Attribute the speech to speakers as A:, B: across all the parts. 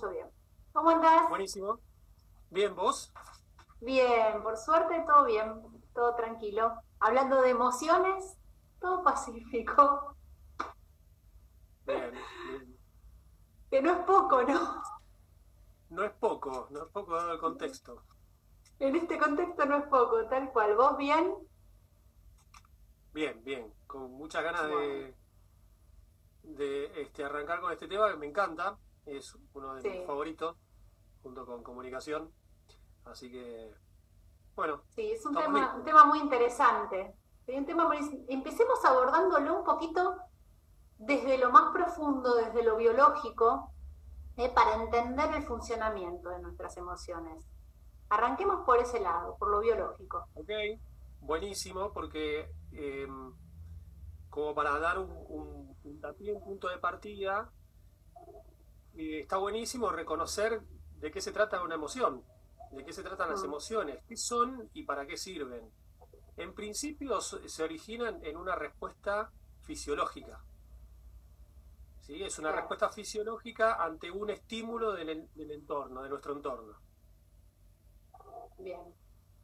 A: bien. ¿Cómo andás?
B: Buenísimo. Bien, ¿vos?
A: Bien, por suerte todo bien, todo tranquilo. Hablando de emociones, todo pacífico,
B: Bien, bien.
A: que no es poco,
B: Bien.
A: ¿no?
B: No es poco dado el contexto.
A: En este contexto no es poco, tal cual. ¿Vos bien?
B: Bien, bien. Con muchas ganas
A: Bueno,
B: de arrancar con este tema que me encanta. Es uno de
A: sí,
B: mis favoritos, junto con comunicación. Así que, bueno,
A: sí, es
B: estamos
A: un
B: listos.
A: tema muy interesante. Sí, un tema empecemos abordándolo un poquito desde lo más profundo, desde lo biológico, para entender el funcionamiento de nuestras emociones. Arranquemos por ese lado, por lo biológico.
B: Ok, buenísimo, porque como para dar un puntapié, un punto de partida, está buenísimo reconocer de qué se trata una emoción, de qué se tratan las
A: Mm,
B: emociones, qué son y para qué sirven. En principio se originan en una respuesta fisiológica, ¿sí? Es una
A: claro,
B: respuesta fisiológica ante un estímulo del entorno, de nuestro entorno.
A: bien.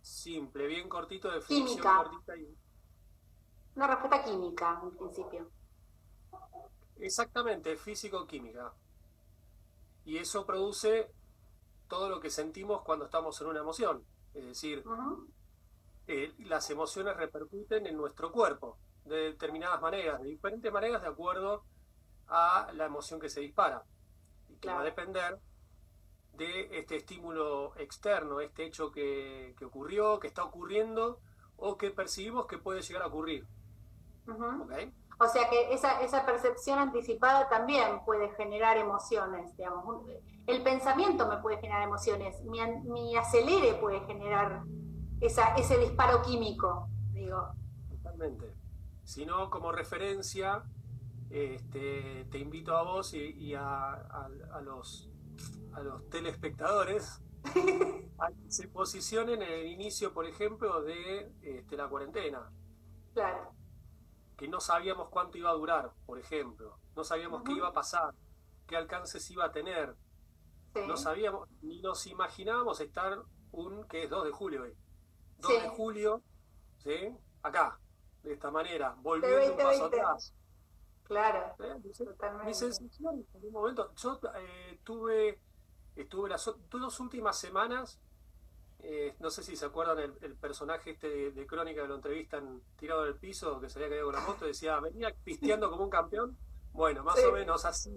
B: Simple, bien cortito, definición
A: Química,
B: cortita y
A: una respuesta química en principio.
B: exactamente físico-química. Y eso produce todo lo que sentimos cuando estamos en una emoción. Es decir,
A: Ujú,
B: las emociones repercuten en nuestro cuerpo de determinadas maneras, de diferentes maneras de acuerdo a la emoción que se dispara y que va a
A: claro.
B: depender de este estímulo externo, este hecho que ocurrió, que está ocurriendo o que percibimos que puede llegar a ocurrir.
A: Ujú.
B: ¿Ok?
A: O sea que esa percepción anticipada también puede generar emociones, digamos. El pensamiento me puede generar emociones, mi acelere puede generar ese disparo químico, digo.
B: Totalmente. Si no, como referencia, te invito a vos a los telespectadores a que se posicionen en el inicio, por ejemplo, de la cuarentena,
A: Claro.
B: que no sabíamos cuánto iba a durar, por ejemplo, no sabíamos qué iba
A: Ujú,
B: a pasar, qué alcances iba a tener,
A: sí,
B: no sabíamos, ni nos imaginábamos estar que es 2 de julio hoy,
A: sí,
B: 2 de julio, ¿sí? Acá, de esta manera,
A: de
B: volviendo un paso
A: 2020.
B: atrás.
A: Claro,
B: Mi
A: totalmente.
B: sensación en un momento, yo estuve las 2 últimas semanas. No sé si se acuerdan el personaje este de Crónica que lo entrevistan tirado en el piso, que se había caído con la moto, decía, venía pisteando como un campeón. Bueno,
A: Sí,
B: más o menos así.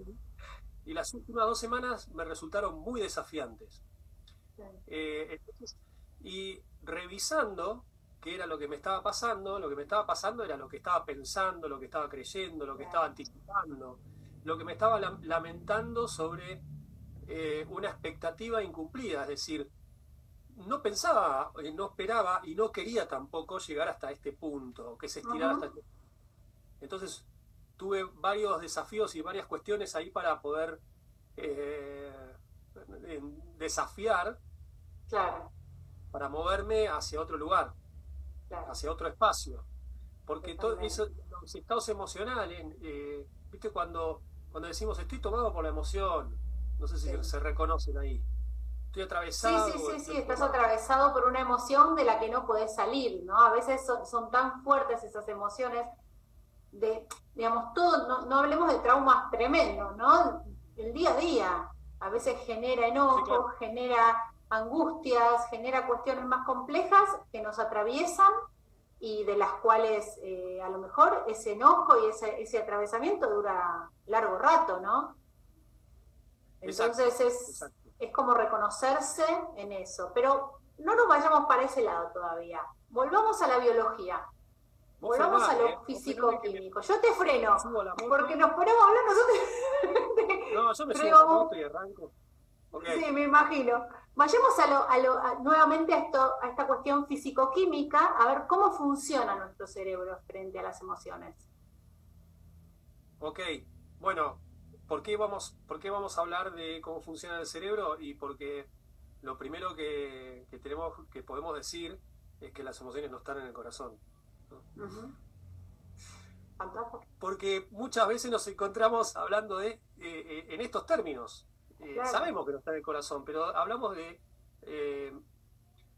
B: Y las últimas 2 semanas me resultaron muy desafiantes.
A: sí.
B: Entonces, y revisando qué era lo que me estaba pasando, lo que me estaba pasando era lo que estaba pensando, lo que estaba creyendo, lo que estaba
A: Claro.
B: anticipando, lo que me estaba lamentando sobre una expectativa incumplida, es decir, no pensaba, no esperaba y no quería tampoco llegar hasta este punto, que se estirara hasta
A: Ujú,
B: este punto. Entonces tuve varios desafíos y varias cuestiones ahí para poder eh, desafiar,
A: claro,
B: para moverme hacia otro lugar,
A: claro,
B: hacia otro espacio. Porque todo eso,
A: totalmente.
B: los estados emocionales, viste cuando decimos estoy tomado por la emoción, no sé si
A: Sí.
B: se reconocen ahí. Estoy
A: Sí, sí,
B: atravesado,
A: sí, sí,
B: estoy
A: estás
B: tomado.
A: atravesado por una emoción de la que no podés salir, ¿no? A veces son tan fuertes esas emociones de, digamos, todo, no, no hablemos de traumas tremendos, ¿no? El día a día a veces genera
B: Sí,
A: enojo,
B: claro,
A: genera angustias, genera cuestiones más complejas que nos atraviesan y de las cuales a lo mejor ese enojo y ese atravesamiento dura largo rato, ¿no?
B: exacto,
A: Entonces
B: exacto.
A: es como reconocerse en eso. Pero no nos vayamos para ese lado todavía. Volvamos a la biología.
B: Vos
A: Volvamos a
B: frename,
A: lo
B: ¿eh? Vos frename que
A: físico-químico. Yo te
B: me
A: freno,
B: subo a la
A: porque
B: moto.
A: nos ponemos a hablar nosotros.
B: No, yo me subo a la moto y
A: Pero
B: arranco. Ok,
A: sí, me imagino. Vayamos nuevamente a esta cuestión físico-química, a ver cómo funciona nuestro cerebro frente a las emociones.
B: ok. Bueno, por qué vamos a hablar de cómo funciona el cerebro? Y porque lo primero que podemos decir es que las emociones no están en el corazón, ¿no?
A: Uh -huh. Fantástico.
B: Porque muchas veces nos encontramos hablando en estos términos.
A: Claro.
B: Sabemos que no está en el corazón, pero hablamos de,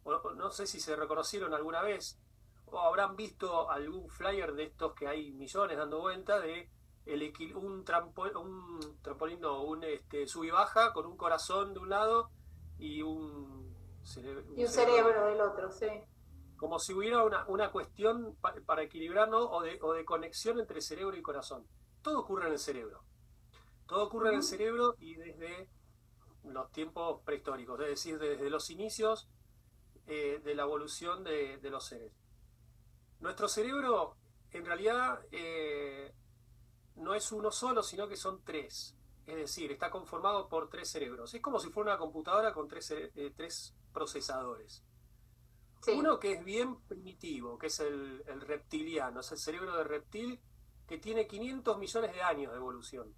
B: no sé si se reconocieron alguna vez, o habrán visto algún flyer de estos que hay millones dando vuelta, de un trampolín, no, un sub y baja con un corazón de un lado y un
A: Y un
B: cerebro
A: cerebro del otro, sí.
B: como si hubiera una cuestión para equilibrarnos o de conexión entre cerebro y corazón. Todo ocurre en el cerebro. Todo ocurre en el cerebro y desde los tiempos prehistóricos, es decir, desde los inicios de la evolución de los seres. Nuestro cerebro, en realidad, no es uno solo, sino que son tres. Es decir, está conformado por tres cerebros. Es como si fuera una computadora con tres procesadores.
A: Sí.
B: Uno que es bien primitivo, que es el reptiliano, es el cerebro de reptil que tiene 500 millones de años de evolución.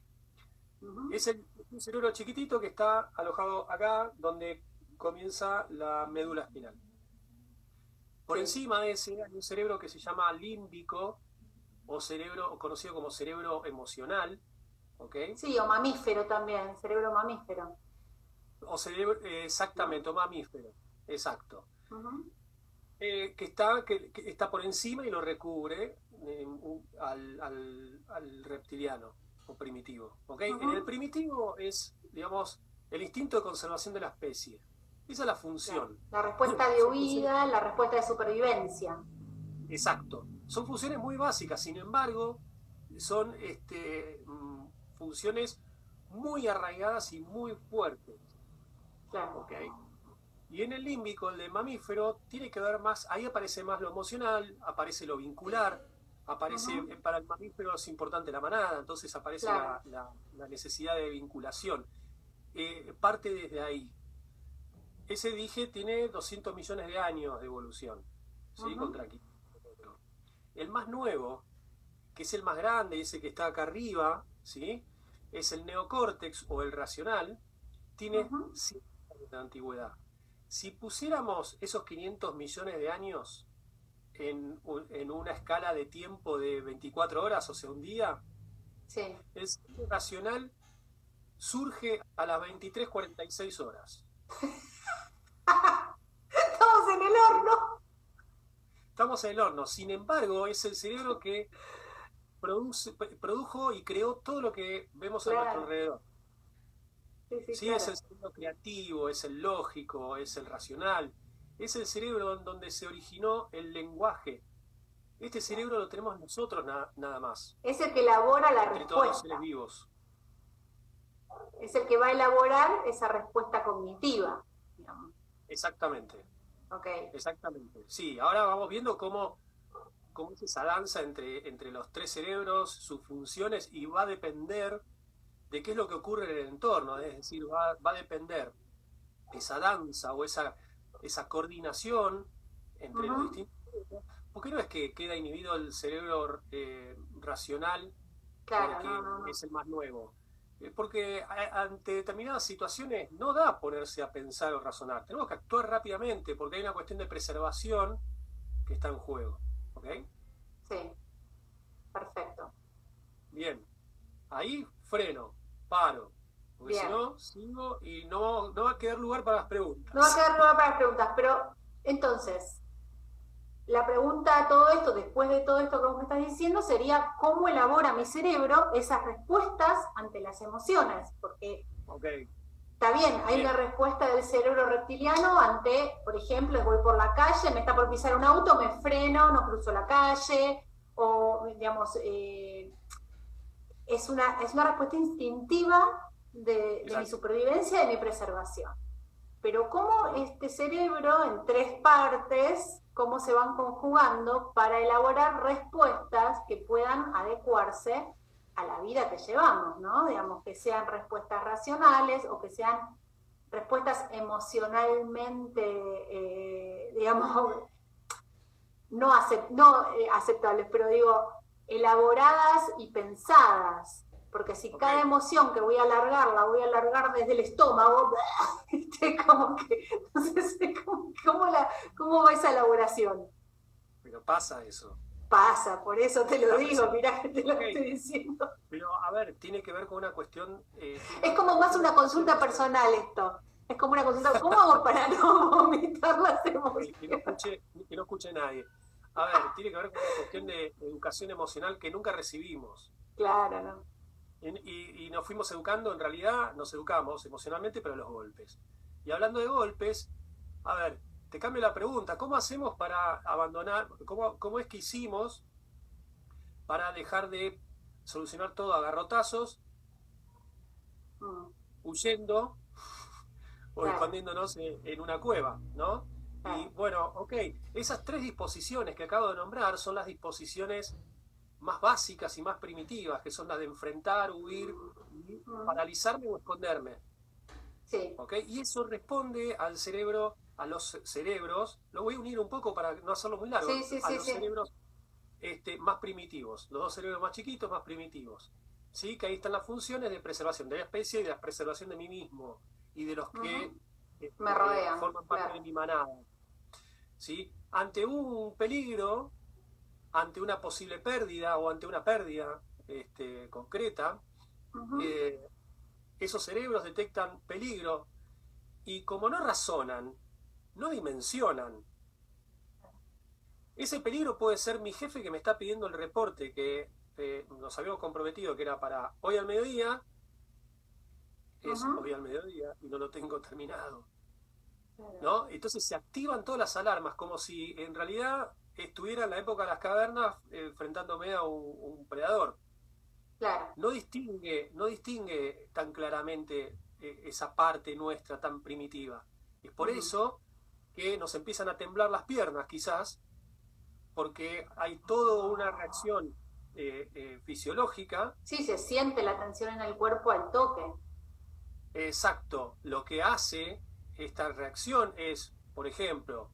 B: Es un cerebro chiquitito que está alojado acá, donde comienza la médula espinal. Por encima de ese hay un cerebro que se llama límbico, o cerebro conocido como cerebro emocional, ¿ok?
A: Sí, o mamífero también, cerebro mamífero.
B: O cerebro, exactamente, o mamífero, exacto.
A: Uh-huh.
B: Que está por encima y lo recubre al reptiliano o primitivo. ¿Okay?
A: Uh-huh.
B: En el primitivo es, digamos, el instinto de conservación de la especie. Esa es la función.
A: La respuesta de huida, la respuesta de supervivencia.
B: Exacto. Son funciones muy básicas, sin embargo, son funciones muy arraigadas y muy fuertes.
A: Claro.
B: ¿Okay? Y en el límbico, el de mamífero, tiene que ver más, ahí aparece más lo emocional, aparece lo vincular, aparece, para el mamífero es importante la manada, entonces aparece la necesidad de vinculación. Parte desde ahí. Ese dije tiene 200 millones de años de evolución, ¿sí? Contra aquí. El más nuevo, que es el más grande, ese que está acá arriba, ¿sí? Es el neocórtex o el racional, tiene 100 años de antigüedad. Si pusiéramos esos 500 millones de años en una escala de tiempo de 24 horas, o sea, un día,
A: sí,
B: el cerebro racional surge a las 23:46 horas.
A: Estamos en el horno.
B: Estamos en el horno. Sin embargo, es el cerebro que produjo y creó todo lo que vemos a nuestro alrededor. Sí, claro. Es el cerebro creativo, es el lógico, es el racional. Es el cerebro donde se originó el lenguaje. Este cerebro lo tenemos nosotros nada más.
A: Es el que elabora la respuesta.
B: Entre todos los seres vivos.
A: Es el que va a elaborar esa respuesta cognitiva, digamos.
B: Exactamente.
A: Okay.
B: Exactamente. Sí, ahora vamos viendo cómo es esa danza entre los tres cerebros, sus funciones, y va a depender de qué es lo que ocurre en el entorno. Es decir, va a depender esa danza o esa coordinación entre los distintos cerebros, porque no es que queda inhibido el cerebro racional,
A: claro,
B: porque
A: no.
B: es el más nuevo. Porque ante determinadas situaciones no da ponerse a pensar o razonar. Tenemos que actuar rápidamente porque hay una cuestión de preservación que está en juego. ¿Ok?
A: Sí, perfecto.
B: Bien. Ahí freno, paro. Porque
A: bien.
B: si no, sigo y no va a quedar lugar para las preguntas.
A: No va a quedar lugar para las preguntas, pero entonces, la pregunta a todo esto, después de todo esto que vos me estás diciendo, sería ¿cómo elabora mi cerebro esas respuestas ante las emociones? Porque está bien, hay una respuesta del cerebro reptiliano ante, por ejemplo, voy por la calle, me está por pisar un auto, me freno, no cruzo la calle, o digamos, es una respuesta instintiva de mi supervivencia y de mi preservación. Pero cómo este cerebro en tres partes, cómo se van conjugando para elaborar respuestas que puedan adecuarse a la vida que llevamos, ¿no? Digamos, que sean respuestas racionales o que sean respuestas emocionalmente, digamos, no aceptables, pero digo, elaboradas y pensadas. Porque si cada emoción que voy a alargar, la voy a alargar desde el estómago, como que, entonces, ¿cómo va esa elaboración?
B: Pero pasa eso.
A: Pasa, por eso te lo digo,
B: Sí,
A: mirá que te lo
B: ok,
A: estoy diciendo.
B: pero a ver, tiene que ver con una cuestión,
A: Es como más una consulta personal esto. Es como una consulta, ¿cómo hago para no vomitar las emociones?
B: que no escuche nadie. A ver, tiene que ver con una cuestión de educación emocional que nunca recibimos.
A: Claro, ¿no?
B: Y nos fuimos educando, en realidad nos educamos emocionalmente, pero los golpes. Y hablando de golpes, a ver, te cambio la pregunta, ¿cómo hacemos para abandonar, cómo es que hicimos para dejar de solucionar todo a garrotazos,
A: Mm,
B: huyendo o
A: claro,
B: escondiéndonos en una cueva, ¿no? Y
A: claro.
B: bueno, ok, esas tres disposiciones que acabo de nombrar son las disposiciones más básicas y más primitivas, que son las de enfrentar, huir, y
A: Mm,
B: paralizarme o esconderme.
A: sí,
B: ¿Ok? Y eso responde al cerebro, a los cerebros, lo voy a unir un poco para no hacerlo muy largo,
A: sí, sí,
B: a
A: sí,
B: los
A: sí.
B: cerebros más primitivos, los dos cerebros más chiquitos, más primitivos. ¿Sí? Que ahí están las funciones de preservación de la especie y de la preservación de mí mismo y de los que
A: Ujú. Me rodean,
B: forman parte de
A: claro.
B: mi manada. ¿Sí? Ante un peligro, ante una posible pérdida o ante una pérdida concreta,
A: Ujú.
B: eh, esos cerebros detectan peligro y como no razonan, no dimensionan. Ese peligro puede ser mi jefe que me está pidiendo el reporte que nos habíamos comprometido que era para hoy al mediodía, es
A: Ujú.
B: hoy al mediodía y no lo tengo terminado,
A: Claro,
B: ¿no? Entonces se activan todas las alarmas como si en realidad estuviera en la época de las cavernas enfrentándome a un predador.
A: claro.
B: No distingue tan claramente esa parte nuestra tan primitiva. Es por
A: Ujú.
B: eso que nos empiezan a temblar las piernas, quizás, porque hay toda una reacción fisiológica.
A: Sí, se siente la tensión en el cuerpo al toque.
B: Exacto, lo que hace esta reacción es, por ejemplo,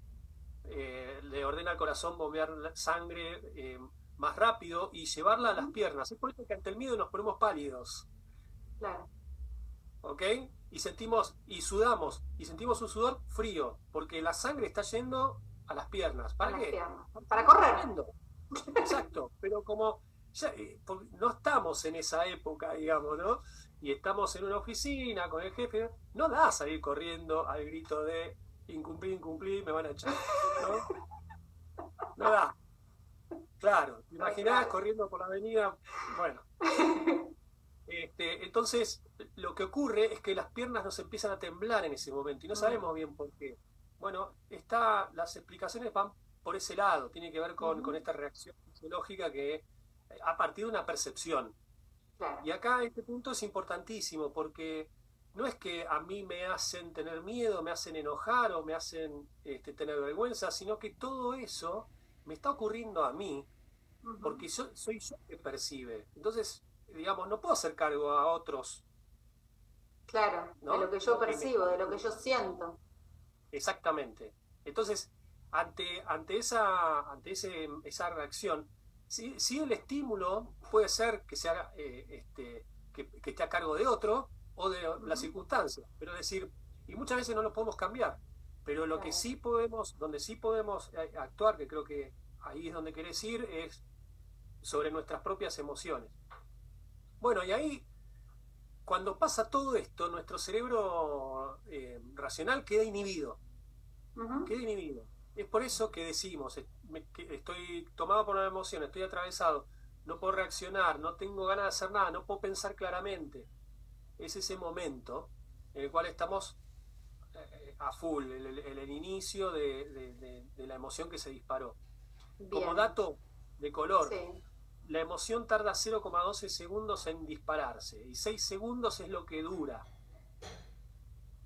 B: le ordena al corazón bombear la sangre más rápido y llevarla a las
A: Ujú.
B: piernas. Es por eso que ante el miedo nos ponemos pálidos.
A: Claro,
B: ¿Ok? Y sudamos, y sentimos un sudor frío, porque la sangre está yendo a las piernas.
A: a
B: ¿Para
A: las
B: qué?
A: piernas.
B: Para
A: Para
B: salir
A: correr.
B: corriendo. Exacto, pero como ya, no estamos en esa época, digamos, ¿no? Y estamos en una oficina con el jefe, no da a salir corriendo al grito de incumplí, incumplí, me van a echar, ¿no? No da. Claro, ¿te
A: Tal
B: imaginás
A: cual.
B: corriendo por la avenida? Bueno, entonces, lo que ocurre es que las piernas nos empiezan a temblar en ese momento y no
A: Mm,
B: sabemos bien por qué. Bueno, las explicaciones van por ese lado, tiene que ver con
A: ujú.
B: esta reacción fisiológica que a partir de una percepción.
A: Claro,
B: Y acá este punto es importantísimo porque no es que a mí me hacen tener miedo, me hacen enojar o me hacen tener vergüenza, sino que todo eso me está ocurriendo a mí
A: ujú.
B: porque soy yo que percibe. Entonces, digamos, no puedo hacer cargo a otros,
A: Claro, de
B: ¿no?
A: lo que
B: De
A: yo
B: lo que me está
A: percibo, de lo que yo
B: ocurriendo.
A: siento.
B: Exactamente. Entonces, esa reacción, sí el estímulo puede ser que sea que esté a cargo de otro o de la
A: Ujú.
B: circunstancia, pero es decir, y muchas veces no lo podemos cambiar, pero lo que
A: Claro.
B: sí podemos, donde sí podemos actuar, que creo que ahí es donde querés ir, es sobre nuestras propias emociones. Bueno, y ahí, cuando pasa todo esto, nuestro cerebro racional queda inhibido.
A: Ujú.
B: Queda inhibido. Es por eso que decimos, que estoy tomado por una emoción, estoy atravesado, no puedo reaccionar, no tengo ganas de hacer nada, no puedo pensar claramente. Es ese momento en el cual estamos a full, el inicio de la emoción que se disparó. Como
A: Bien,
B: dato de color,
A: sí.
B: la emoción tarda 0,12 segundos en dispararse y 6 segundos es lo que dura.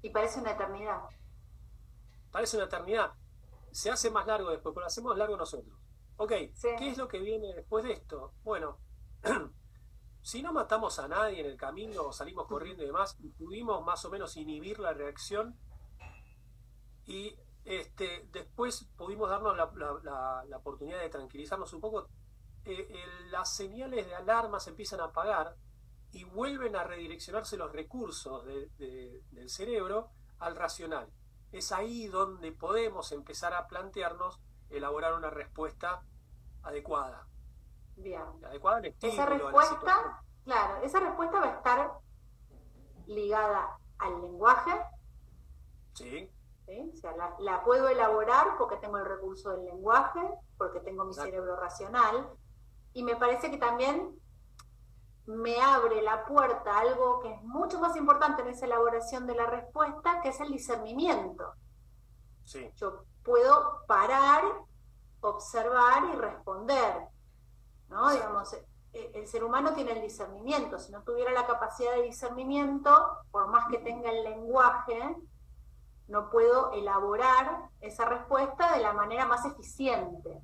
A: Y parece una eternidad.
B: Parece una eternidad. Se hace más largo después, pero lo hacemos largo nosotros. Ok,
A: Sí.
B: ¿qué es lo que viene después de esto? Bueno, si no matamos a nadie en el camino o salimos corriendo y demás, y pudimos más o menos inhibir la reacción y después pudimos darnos la oportunidad de tranquilizarnos un poco, las señales de alarma se empiezan a apagar y vuelven a redireccionarse los recursos del cerebro al racional. Es ahí donde podemos empezar a plantearnos elaborar una respuesta adecuada.
A: Bien.
B: Adecuada al estímulo,
A: Esa
B: a la situación.
A: respuesta, claro, esa respuesta va a estar ligada al lenguaje,
B: Sí,
A: ¿sí? O sea, la puedo elaborar porque tengo el recurso del lenguaje, porque tengo mi
B: exacto.
A: cerebro racional, y me parece que también me abre la puerta a algo que es mucho más importante en esa elaboración de la respuesta, que es el discernimiento.
B: Sí,
A: Yo puedo parar, observar y responder, ¿no?
B: exacto.
A: Digamos, el ser humano tiene el discernimiento. Si no tuviera la capacidad de discernimiento, por más que tenga el lenguaje, no puedo elaborar esa respuesta de la manera más eficiente.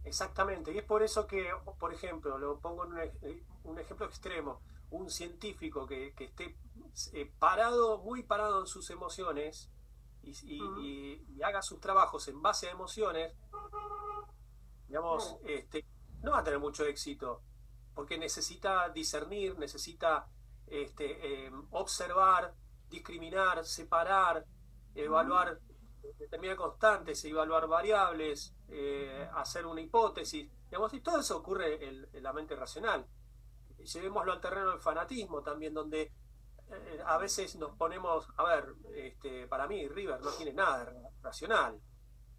B: Exactamente. Y es por eso que, por ejemplo, lo pongo en un ejemplo extremo, un científico que esté parado, muy parado en sus emociones y haga sus trabajos en base a emociones, digamos,
A: Claro.
B: no va a tener mucho éxito, porque necesita discernir, necesita observar, discriminar, separar, evaluar determinadas constantes, evaluar variables, hacer una hipótesis, digamos, y todo eso ocurre en la mente racional. Llevémoslo al terreno del fanatismo también, donde a veces nos ponemos, a ver, para mí River no tiene nada de racional,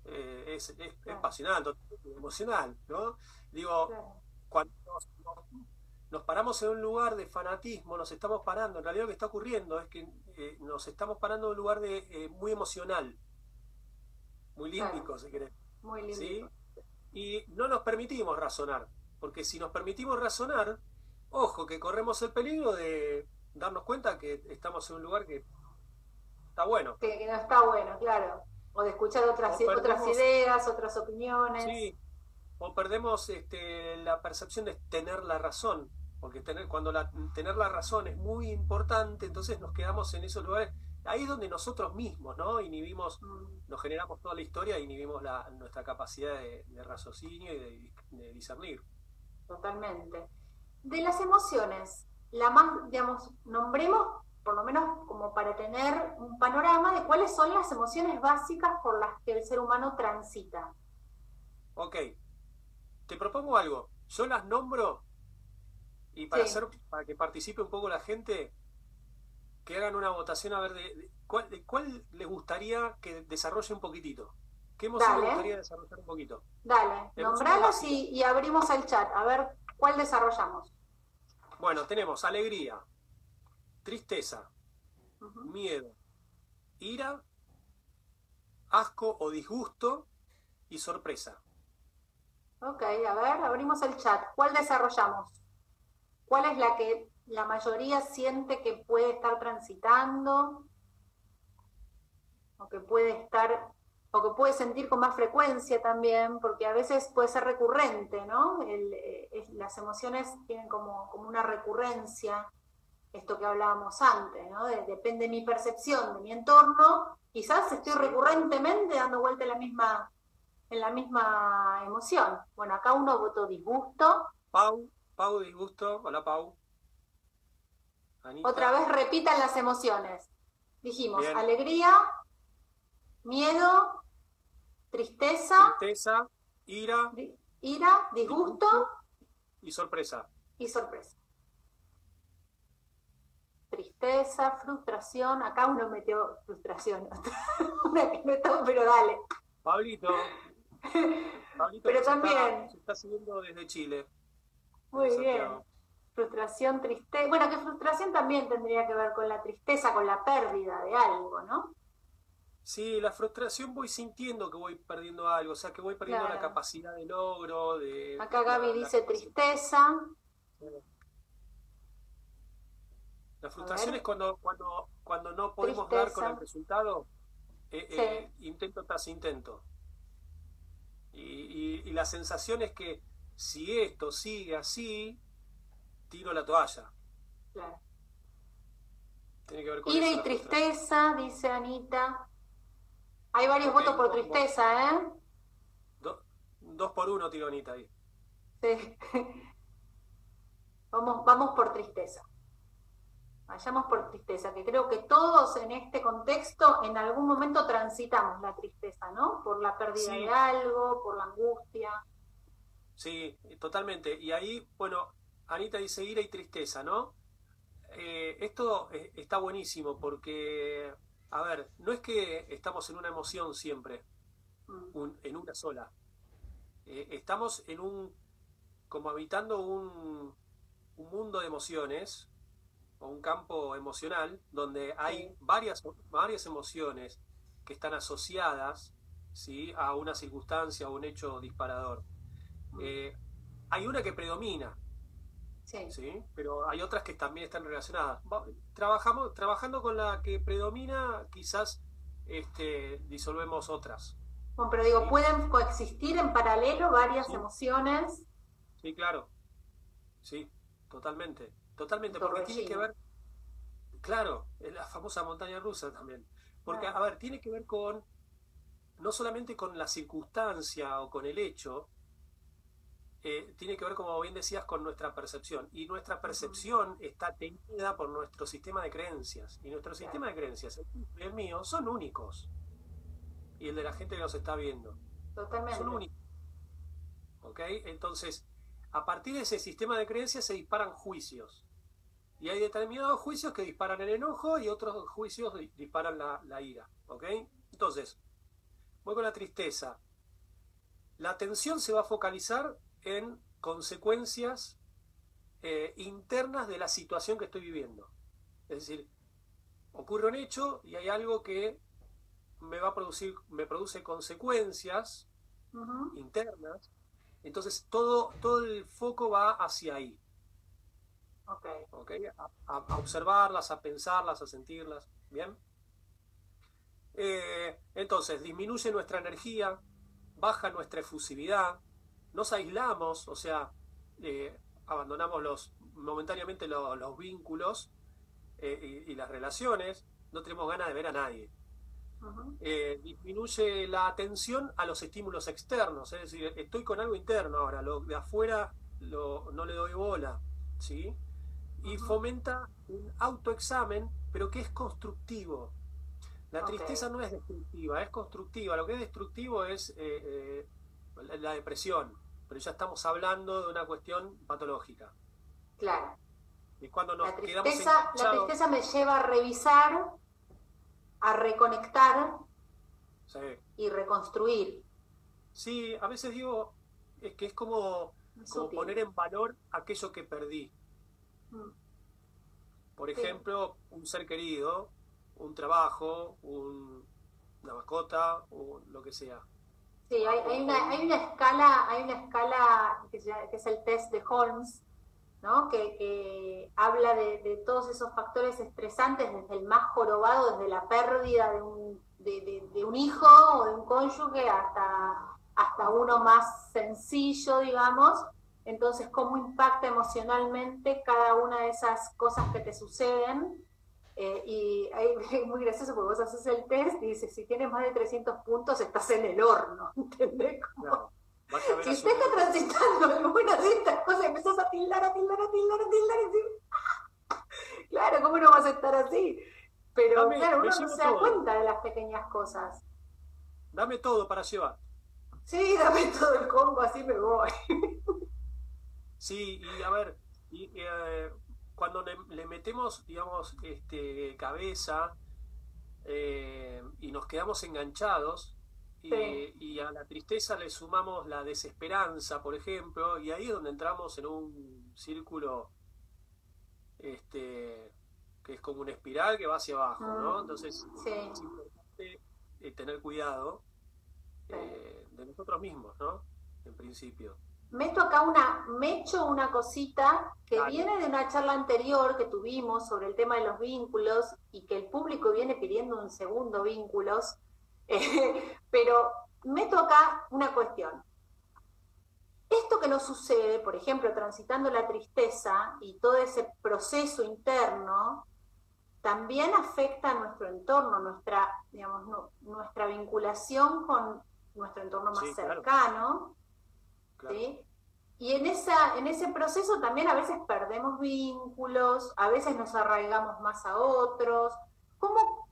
B: es
A: Claro,
B: pasional, emocional, ¿no? Digo,
A: claro.
B: cuando nos paramos en un lugar de fanatismo, nos estamos parando, en realidad lo que está ocurriendo es que nos estamos parando en un lugar muy emocional, muy
A: Claro,
B: límbico, si querés,
A: muy límbico.
B: ¿sí? Y no nos permitimos razonar, porque si nos permitimos razonar, ojo, que corremos el peligro de darnos cuenta que estamos en un lugar que está bueno.
A: Que no está bueno, claro. O de escuchar
B: O
A: otras
B: perdemos,
A: ideas, otras opiniones.
B: sí, o perdemos la percepción de tener la razón, porque cuando tener la razón es muy importante, entonces nos quedamos en esos lugares, ahí es donde nosotros mismos, ¿no? Inhibimos,
A: Mm,
B: nos generamos toda la historia e inhibimos nuestra capacidad de raciocinio y de discernir.
A: totalmente. De las emociones, la más, digamos, nombremos, por lo menos como para tener un panorama de cuáles son las emociones básicas por las que el ser humano transita.
B: Ok, te propongo algo, yo las nombro y
A: Sí,
B: para que participe un poco la gente, que hagan una votación a ver de cuál les gustaría que desarrolle un poquitito. ¿Qué emoción les
A: dale,
B: gustaría desarrollar un poquito?
A: dale,
B: Emociones
A: nombralas
B: básicas.
A: y abrimos el chat, a ver cuál desarrollamos.
B: Bueno, tenemos alegría, tristeza,
A: Ujú.
B: miedo, ira, asco o disgusto y sorpresa.
A: Ok, a ver, abrimos el chat. ¿Cuál desarrollamos? ¿Cuál es la que la mayoría siente que puede estar transitando o que puede estar o que puede sentir con más frecuencia también? Porque a veces puede ser recurrente, ¿no? Las emociones tienen como una recurrencia, esto que hablábamos antes, ¿no? Depende de mi percepción, de mi entorno, quizás estoy
B: Sí.
A: recurrentemente dando vuelta en la misma emoción. Bueno, acá uno votó disgusto.
B: Pau, disgusto. Hola, Pau.
A: Otra
B: Anita.
A: vez repitan las emociones. Dijimos
B: Bien.
A: alegría, miedo, tristeza,
B: Tristeza, ira,
A: ira, disgusto
B: disgusto y sorpresa.
A: y sorpresa. Tristeza, frustración. Acá uno metió frustración. Una que no está, pero dale.
B: Pablito, Pablito
A: Pero
B: nos
A: también,
B: está siguiendo desde Chile,
A: muy
B: desde
A: bien.
B: Santiago.
A: Frustración, tristeza. Bueno, que frustración también tendría que ver con la tristeza, con la pérdida de algo, ¿no?
B: Sí, la frustración voy sintiendo que voy perdiendo algo, o sea, que voy perdiendo la
A: Claro.
B: capacidad de logro,
A: Acá Gaby
B: la
A: dice
B: capacidad.
A: tristeza.
B: La
A: A
B: frustración es
A: ver,
B: cuando no podemos dar con el
A: tristeza.
B: resultado,
A: Sí,
B: intento tras intento. Y la sensación es que si esto sigue así, tiro la toalla.
A: claro.
B: Tiene que ver con
A: Ira
B: eso
A: y
B: la frustración.
A: tristeza, dice Anita. Hay varios
B: Ok,
A: votos por
B: vamos.
A: tristeza, ¿eh?
B: 2 por 1, tiro Anita ahí.
A: Sí. Vamos por tristeza. Vayamos por tristeza, que creo que todos en este contexto en algún momento transitamos la tristeza, ¿no? Por la pérdida de
B: Sí,
A: algo, por la angustia.
B: Sí, totalmente. Y ahí, bueno, Anita dice ira y tristeza, ¿no? Esto está buenísimo porque, a ver, no es que estamos en una emoción siempre,
A: Mm,
B: en una sola. Estamos en como habitando un mundo de emociones o un campo emocional donde hay
A: sí.
B: varias emociones que están asociadas, ¿sí?, a una circunstancia o un hecho disparador.
A: Mm,
B: Eh, Hay una que predomina,
A: sí.
B: ¿sí? Pero hay otras que también están relacionadas. Trabajando con la que predomina, quizás disolvemos otras,
A: Bueno, pero digo,
B: ¿sí?
A: pueden coexistir en paralelo varias
B: Sí,
A: emociones
B: sí, claro, sí, totalmente,
A: en
B: totalmente,
A: tu
B: porque tiene que
A: regime.
B: ver, claro, es la famosa montaña rusa también, porque,
A: Claro.
B: a ver, tiene que ver con, no solamente con la circunstancia o con el hecho, tiene que ver, como bien decías, con nuestra percepción. Y nuestra
A: Ujú,
B: percepción está teñida por nuestro sistema de creencias. Y nuestro
A: claro,
B: sistema de creencias, el tuyo y el mío, son únicos. Y el de la gente que nos está viendo. Son
A: totalmente.
B: únicos. ¿Ok? Entonces, a partir de ese sistema de creencias se disparan juicios. Y hay determinados juicios que disparan el enojo y otros juicios disparan la ira. ¿Ok? Entonces, voy con la tristeza. La atención se va a focalizar en consecuencias internas de la situación que estoy viviendo. Es decir, ocurre un hecho y hay algo que me produce consecuencias
A: Ujú,
B: internas, entonces todo el foco va hacia ahí,
A: ok,
B: ¿ok? A observarlas, a pensarlas, a sentirlas, ¿bien? Entonces, disminuye nuestra energía, baja nuestra efusividad, nos aislamos, o sea, abandonamos momentáneamente los vínculos y las relaciones, no tenemos ganas de ver a nadie.
A: ujú,
B: Disminuye la atención a los estímulos externos, es decir, estoy con algo interno ahora, lo de afuera no le doy bola, ¿sí? Y
A: ujú,
B: fomenta un autoexamen, pero que es constructivo. La
A: ok,
B: tristeza no es destructiva, es constructiva. Lo que es destructivo es la depresión, pero ya estamos hablando de una cuestión patológica.
A: claro.
B: Es cuando nos quedamos
A: La
B: enganchados.
A: tristeza me lleva a revisar, a reconectar
B: Sí,
A: y reconstruir.
B: sí, a veces digo que es como
A: Sutil.
B: poner en valor aquello que perdí.
A: Mm,
B: Por
A: sí,
B: ejemplo, un ser querido, un trabajo, una mascota, o lo que sea.
A: sí,
B: O
A: hay una escala que es el test de Holmes, ¿no? Que habla de todos esos factores estresantes, desde el más jorobado, desde la pérdida de un hijo o de un cónyuge hasta uno más sencillo, digamos. Entonces, cómo impacta emocionalmente cada una de esas cosas que te suceden. Y ahí es muy gracioso porque vos haces el test y dices, si tienes más de 300 puntos, estás en el horno, ¿entendés?
B: claro, vaya a ver
A: Si
B: a
A: usted
B: su
A: está
B: médico.
A: transitando alguna de estas cosas, empezás a tildar, a tildar, a tildar, a tildar, y decís, claro, ¿cómo no vas a estar así? Pero claro,
B: Me
A: uno no
B: llevo
A: se da
B: todo,
A: cuenta de las pequeñas cosas.
B: dame todo para llevar.
A: Sí, dame todo el combo, así me voy.
B: Sí, y a ver, cuando le metemos, digamos, cabeza y nos quedamos enganchados,
A: Sí.
B: y a la tristeza le sumamos la desesperanza, por ejemplo, y ahí es donde entramos en un círculo que es como una espiral que va hacia abajo, ¿no? Entonces
A: Sí,
B: es importante tener cuidado
A: sí.
B: de nosotros mismos, ¿no? En principio.
A: Meto acá mecho una cosita que
B: Dale.
A: viene de una charla anterior que tuvimos sobre el tema de los vínculos y que el público viene pidiendo un segundo vínculos, pero meto acá una cuestión. Esto que nos sucede, por ejemplo, transitando la tristeza y todo ese proceso interno, también afecta a nuestro entorno, digamos, nuestra vinculación con nuestro entorno más
B: Sí, claro,
A: cercano,
B: claro.
A: ¿sí? Y en ese proceso también a veces perdemos vínculos, a veces nos arraigamos más a otros. ¿Cómo?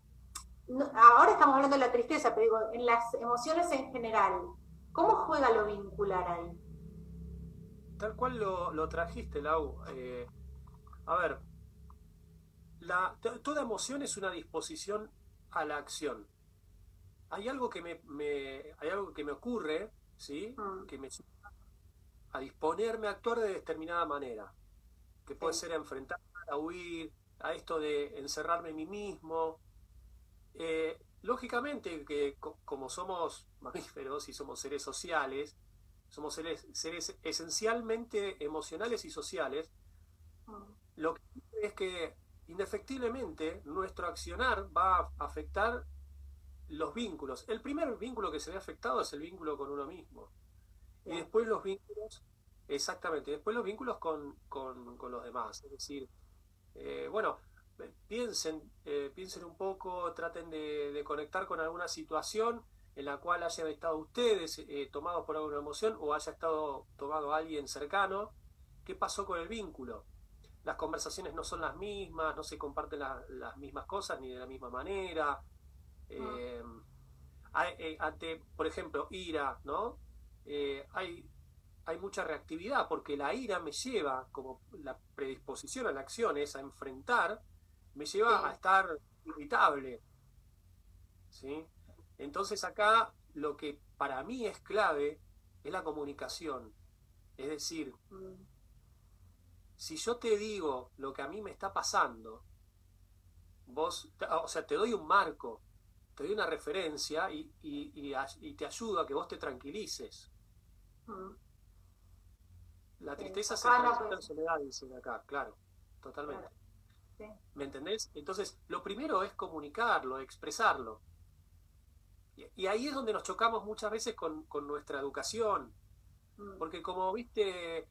A: Ahora estamos hablando de la tristeza, pero digo, en las emociones en general, ¿cómo juega lo vincular ahí?
B: tal cual lo trajiste, Lau. A ver, toda emoción es una disposición a la acción. Hay algo que hay algo que me ocurre, ¿sí? Que me lleva a disponerme a actuar de determinada manera, que puede ser a enfrentar, a huir, a esto de encerrarme en mí mismo. Lógicamente que como somos mamíferos y somos seres sociales, somos seres esencialmente emocionales y sociales, lo que es que indefectiblemente nuestro accionar va a afectar los vínculos. El primer vínculo que se ve afectado es el vínculo con uno mismo. Y después los vínculos, exactamente, después los vínculos con los demás. Es decir, bueno, piensen un poco, traten de conectar con alguna situación en la cual hayan estado ustedes tomados por alguna emoción o haya estado tomado alguien cercano. ¿Qué pasó con el vínculo? Las conversaciones no son las mismas, no se comparten las mismas cosas ni de la misma manera. Ante, por ejemplo, ira, ¿no? Hay mucha reactividad porque la ira me lleva, como la predisposición a la acción es a enfrentar, me lleva a estar irritable, ¿sí? Entonces acá lo que para mí es clave es la comunicación. Es decir, si yo te digo lo que a mí me está pasando, vos, o sea, te doy un marco, te doy una referencia y te ayudo a que vos te tranquilices. La tristeza se transita en soledad, dicen acá, claro, totalmente. ¿Me entendés? Entonces, lo primero es comunicarlo, expresarlo. Y ahí es donde nos chocamos muchas veces con nuestra educación. Porque como viste,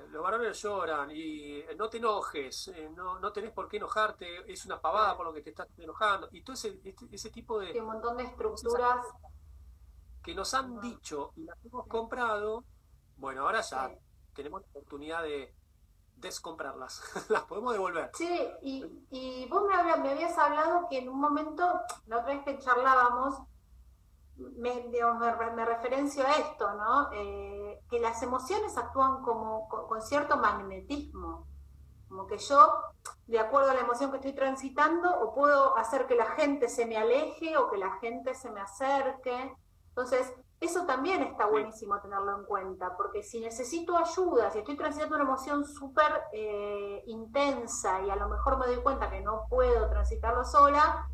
B: los varones lloran y no te enojes, no tenés por qué enojarte, es una pavada por lo que te estás enojando. Y todo ese tipo de...
A: un montón de estructuras
B: que nos han dicho y las hemos comprado. Bueno, ahora ya tenemos la oportunidad de descomprarlas, las podemos devolver.
A: Sí, y vos me habías hablado que en un momento, la otra vez que charlábamos, me referencio a esto, ¿no? Que las emociones actúan como con cierto magnetismo, como que yo, de acuerdo a la emoción que estoy transitando, o puedo hacer que la gente se me aleje o que la gente se me acerque. Entonces, eso también está buenísimo tenerlo en cuenta, porque si necesito ayuda, si estoy transitando una emoción súper intensa y a lo mejor me doy cuenta que no puedo transitarlo sola,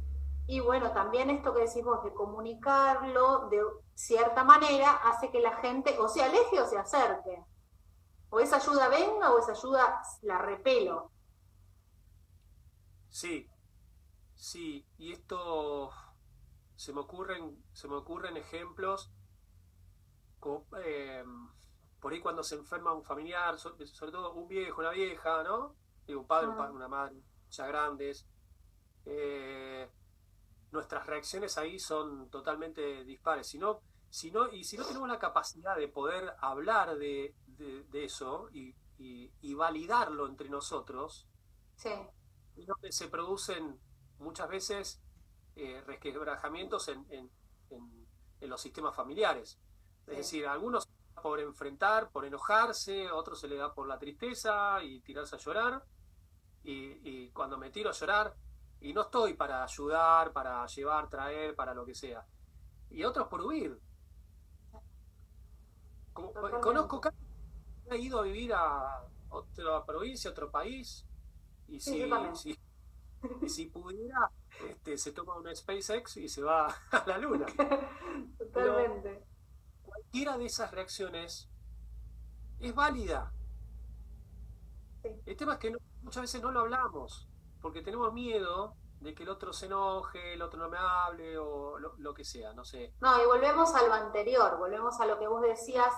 A: y bueno, también esto que decís vos, de comunicarlo de cierta manera, hace que la gente o se aleje o se acerque. O esa ayuda venga o esa ayuda la repelo.
B: Sí, sí, y esto se me ocurren ejemplos como, por ahí cuando se enferma un familiar, sobre todo un viejo, una vieja, ¿no? Digo, un padre, una madre, ya grandes. Nuestras reacciones ahí son totalmente dispares. Si no tenemos la capacidad de poder hablar de eso y validarlo entre nosotros, es donde se producen muchas veces resquebrajamientos en los sistemas familiares. Es decir, a algunos por enfrentar, por enojarse, a otros se le da por la tristeza y tirarse a llorar. Y cuando me tiro a llorar, y no estoy para ayudar, para llevar, traer, para lo que sea. Y otros por huir. Conozco casos que han ido a vivir a otra provincia, a otro país, y si pudiera, se toma un SpaceX y se va a la luna.
A: Totalmente.
B: Pero cualquiera de esas reacciones es válida. El tema es que muchas veces no lo hablamos, porque tenemos miedo de que el otro se enoje, el otro no me hable, o lo que sea, no sé.
A: No, y volvemos a lo anterior, volvemos a lo que vos decías,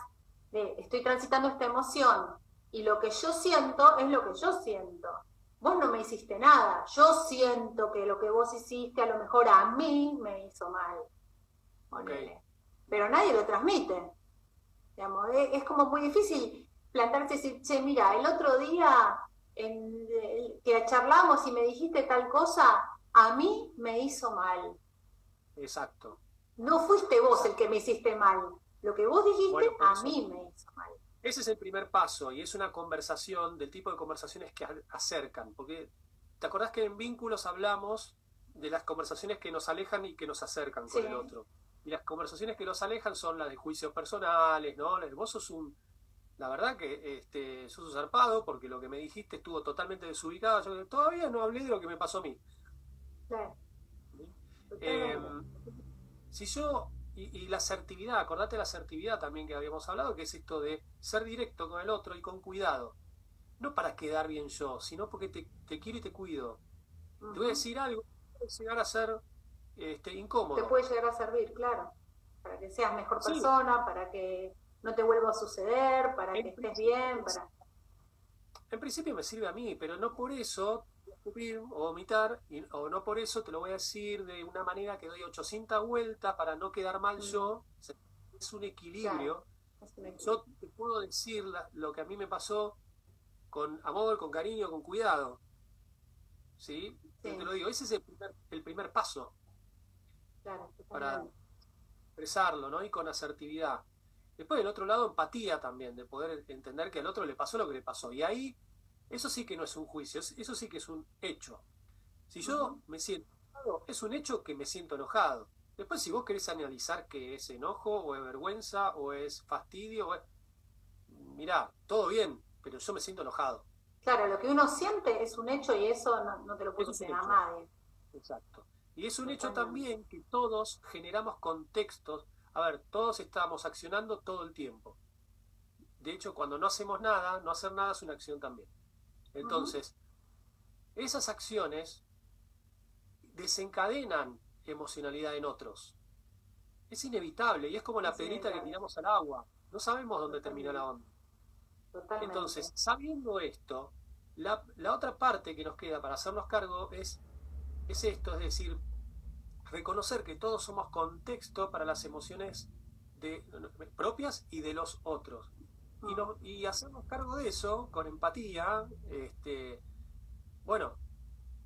A: de estoy transitando esta emoción, y lo que yo siento es lo que yo siento. Vos no me hiciste nada, yo siento que lo que vos hiciste a lo mejor a mí me hizo mal. Pero nadie lo transmite. Digamos, es como muy difícil plantarse y decir, che, mira, el otro día que charlamos y me dijiste tal cosa, a mí me hizo mal.
B: Exacto.
A: No fuiste vos el que me hiciste mal. Lo que vos dijiste, a mí me hizo mal.
B: ese es el primer paso y es una conversación del tipo de conversaciones que acercan, porque ¿te acordás que en vínculos hablamos de las conversaciones que nos alejan y que nos acercan
A: Sí,
B: con el otro? Y las conversaciones que nos alejan son las de juicios personales, ¿no? Vos sos la verdad que sos un zarpado porque lo que me dijiste estuvo totalmente desubicado. Yo todavía no hablé de lo que me pasó a mí.
A: claro,
B: Eh,
A: totalmente.
B: si yo, y la asertividad, acordate la asertividad también que habíamos hablado, que es esto de ser directo con el otro y con cuidado. No para quedar bien yo, sino porque te quiero y te cuido. Te voy a
A: Ujú.
B: decir algo que puede llegar a ser
A: Te
B: incómodo.
A: puede llegar a servir, claro, para que seas mejor
B: Sí,
A: persona, para que no te vuelva a suceder, para que
B: en
A: estés
B: principio,
A: bien, para...
B: en principio me sirve a mí, pero no por eso voy a escupir o vomitar, o no por eso te lo voy a decir de una manera que doy 800 vueltas para no quedar mal
A: Mm,
B: yo. Es un
A: claro,
B: equilibrio.
A: es un equilibrio.
B: Yo te puedo decir lo que a mí me pasó con amor, con cariño, con cuidado, ¿sí? Pero te
A: Sí,
B: lo digo, ese es el primer paso
A: claro,
B: para
A: totalmente.
B: expresarlo, ¿no? Y con asertividad. Después, del otro lado, empatía también, de poder entender que al otro le pasó lo que le pasó. Y ahí, eso sí que no es un juicio, eso sí que es un hecho. Si yo
A: Ujú.
B: me siento enojado, es un hecho que me siento enojado. Después, si vos querés analizar qué es enojo, o es vergüenza, o es fastidio, mirá, todo bien, pero yo me siento enojado.
A: Claro, lo que uno siente es un hecho y eso no te lo
B: Eso
A: puede
B: es un
A: negar
B: hecho.
A: nadie.
B: Exacto. Y es un hecho
A: Totalmente.
B: también que todos generamos contextos. A ver, todos estamos accionando todo el tiempo. De hecho, cuando no hacemos nada, no hacer nada es una acción también.
A: Ujú.
B: Entonces, esas acciones desencadenan emocionalidad en otros. Es inevitable y es como la
A: Es
B: pedrita que
A: inevitable.
B: tiramos al agua. No sabemos dónde termina la
A: Totalmente.
B: onda.
A: Totalmente.
B: Entonces, sabiendo esto, la otra parte que nos queda para hacernos cargo es esto, es decir, reconocer que todos somos contexto para las emociones propias y de los otros.
A: Mm.
B: Y hacernos cargo de eso con empatía, bueno,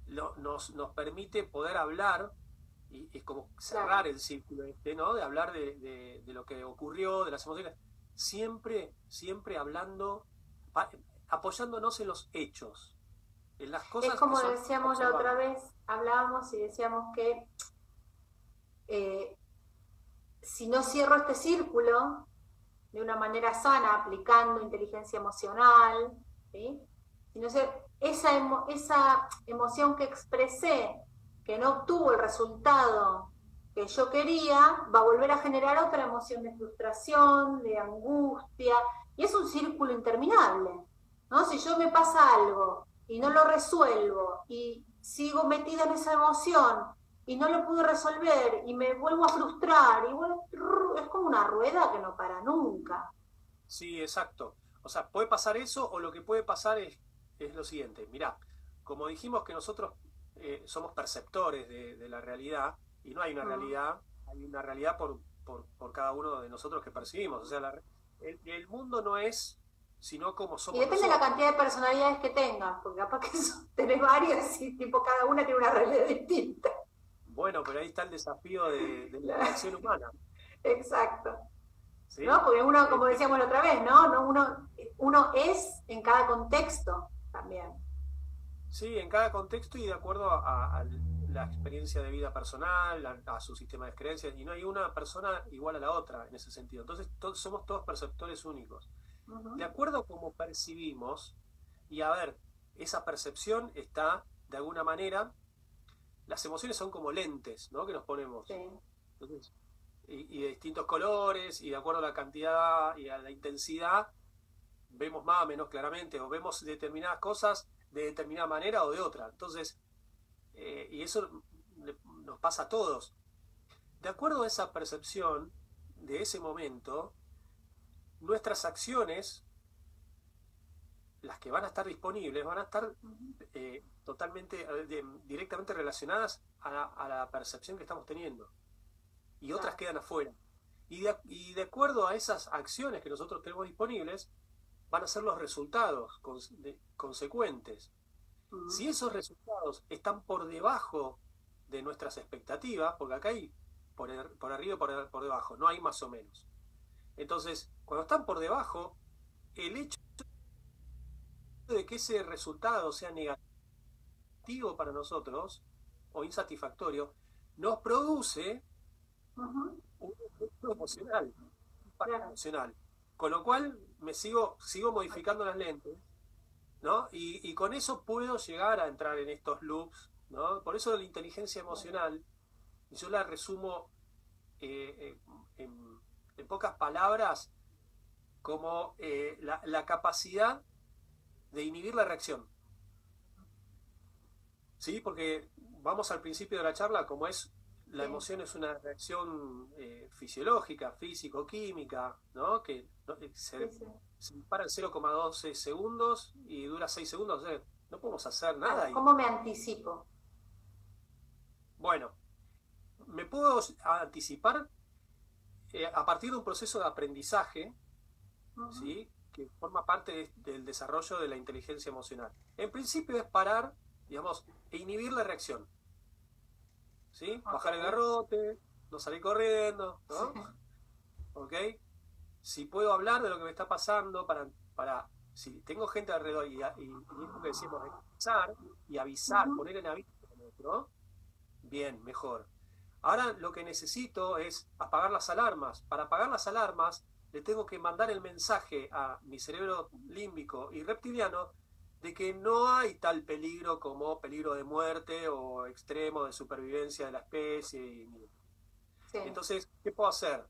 B: nos permite poder hablar y es como
A: Claro.
B: cerrar el círculo ¿no? De hablar de lo que ocurrió, de las emociones, siempre hablando, apoyándonos en los hechos, en las
A: Es
B: cosas que
A: como
B: son
A: decíamos la otra
B: observables.
A: vez, hablábamos y decíamos que eh, si no cierro este círculo de una manera sana, aplicando inteligencia emocional, ¿sí? Si no sé, esa emoción que expresé, que no obtuvo el resultado que yo quería, va a volver a generar otra emoción de frustración, de angustia, y es un círculo interminable, ¿no? Si yo me pasa algo y no lo resuelvo y sigo metida en esa emoción y no lo pude resolver y me vuelvo a frustrar y bueno, es como una rueda que no para nunca.
B: Sí, exacto. O sea, puede pasar eso o lo que puede pasar es lo siguiente. Mirá, como dijimos que nosotros somos perceptores de la realidad y no
A: Mm.
B: hay una realidad por cada uno de nosotros que percibimos. O sea, el mundo no es sino como
A: Y
B: somos
A: depende de la
B: nosotros.
A: cantidad de personalidades que tengas, porque capaz que tenés varias y tipo cada una tiene una realidad distinta.
B: Bueno, pero ahí está el desafío de la interacción humana,
A: Exacto. ¿No?
B: ¿sí?
A: Porque uno, como
B: Este,
A: decíamos la otra vez, ¿no? Uno es en cada contexto también.
B: Sí, en cada contexto y de acuerdo a la experiencia de vida personal, a su sistema de creencias, y no hay una persona igual a la otra en ese sentido. Entonces, somos todos perceptores únicos.
A: Uh -huh.
B: De acuerdo a cómo percibimos, y a ver, esa percepción está, de alguna manera, las emociones son como lentes, ¿no? Que nos
A: Sí.
B: ponemos. Entonces, y de distintos colores, y de acuerdo a la cantidad y a la intensidad, vemos más o menos claramente, o vemos determinadas cosas de determinada manera o de otra. Entonces, y eso nos pasa a todos. De acuerdo a esa percepción de ese momento, nuestras acciones, las que van a estar disponibles, van a estar
A: Uh -huh.
B: totalmente, directamente relacionadas a la percepción que estamos teniendo. Y otras
A: Claro.
B: quedan afuera. Y de acuerdo a esas acciones que nosotros tenemos disponibles, van a ser los resultados consecuentes.
A: Uh -huh.
B: Si esos resultados están por debajo de nuestras expectativas, porque acá hay por arriba y por debajo, no hay más o menos. Entonces, cuando están por debajo, el hecho de que ese resultado sea negativo para nosotros o insatisfactorio, nos produce un efecto emocional, emocional. Con lo cual me sigo modificando las lentes, ¿no? Y con eso puedo llegar a entrar en estos loops, ¿no? Por eso la inteligencia emocional, yo la resumo en pocas palabras como la capacidad de inhibir la reacción. ¿Sí? Porque vamos al principio de la charla, como es la emoción es una reacción fisiológica, físico-química, ¿no? Que se dispara en 0,12 segundos y dura 6 segundos. O sea, no podemos hacer nada.
A: ¿Cómo me anticipo?
B: Bueno, me puedo anticipar a partir de un proceso de aprendizaje, ¿sí? Que forma parte del desarrollo de la inteligencia emocional. En principio es parar, digamos, e inhibir la reacción. ¿Sí? Bajar el garrote, no salir corriendo, ¿no? ¿Ok? Si puedo hablar de lo que me está pasando para si tengo gente alrededor y es lo que decimos, avisar y avisar, poner en aviso, ¿no? Bien, mejor. Ahora lo que necesito es apagar las alarmas. Para apagar las alarmas le tengo que mandar el mensaje a mi cerebro límbico y reptiliano de que no hay tal peligro como peligro de muerte o extremo de supervivencia de la especie. Sí. Entonces, ¿qué puedo hacer?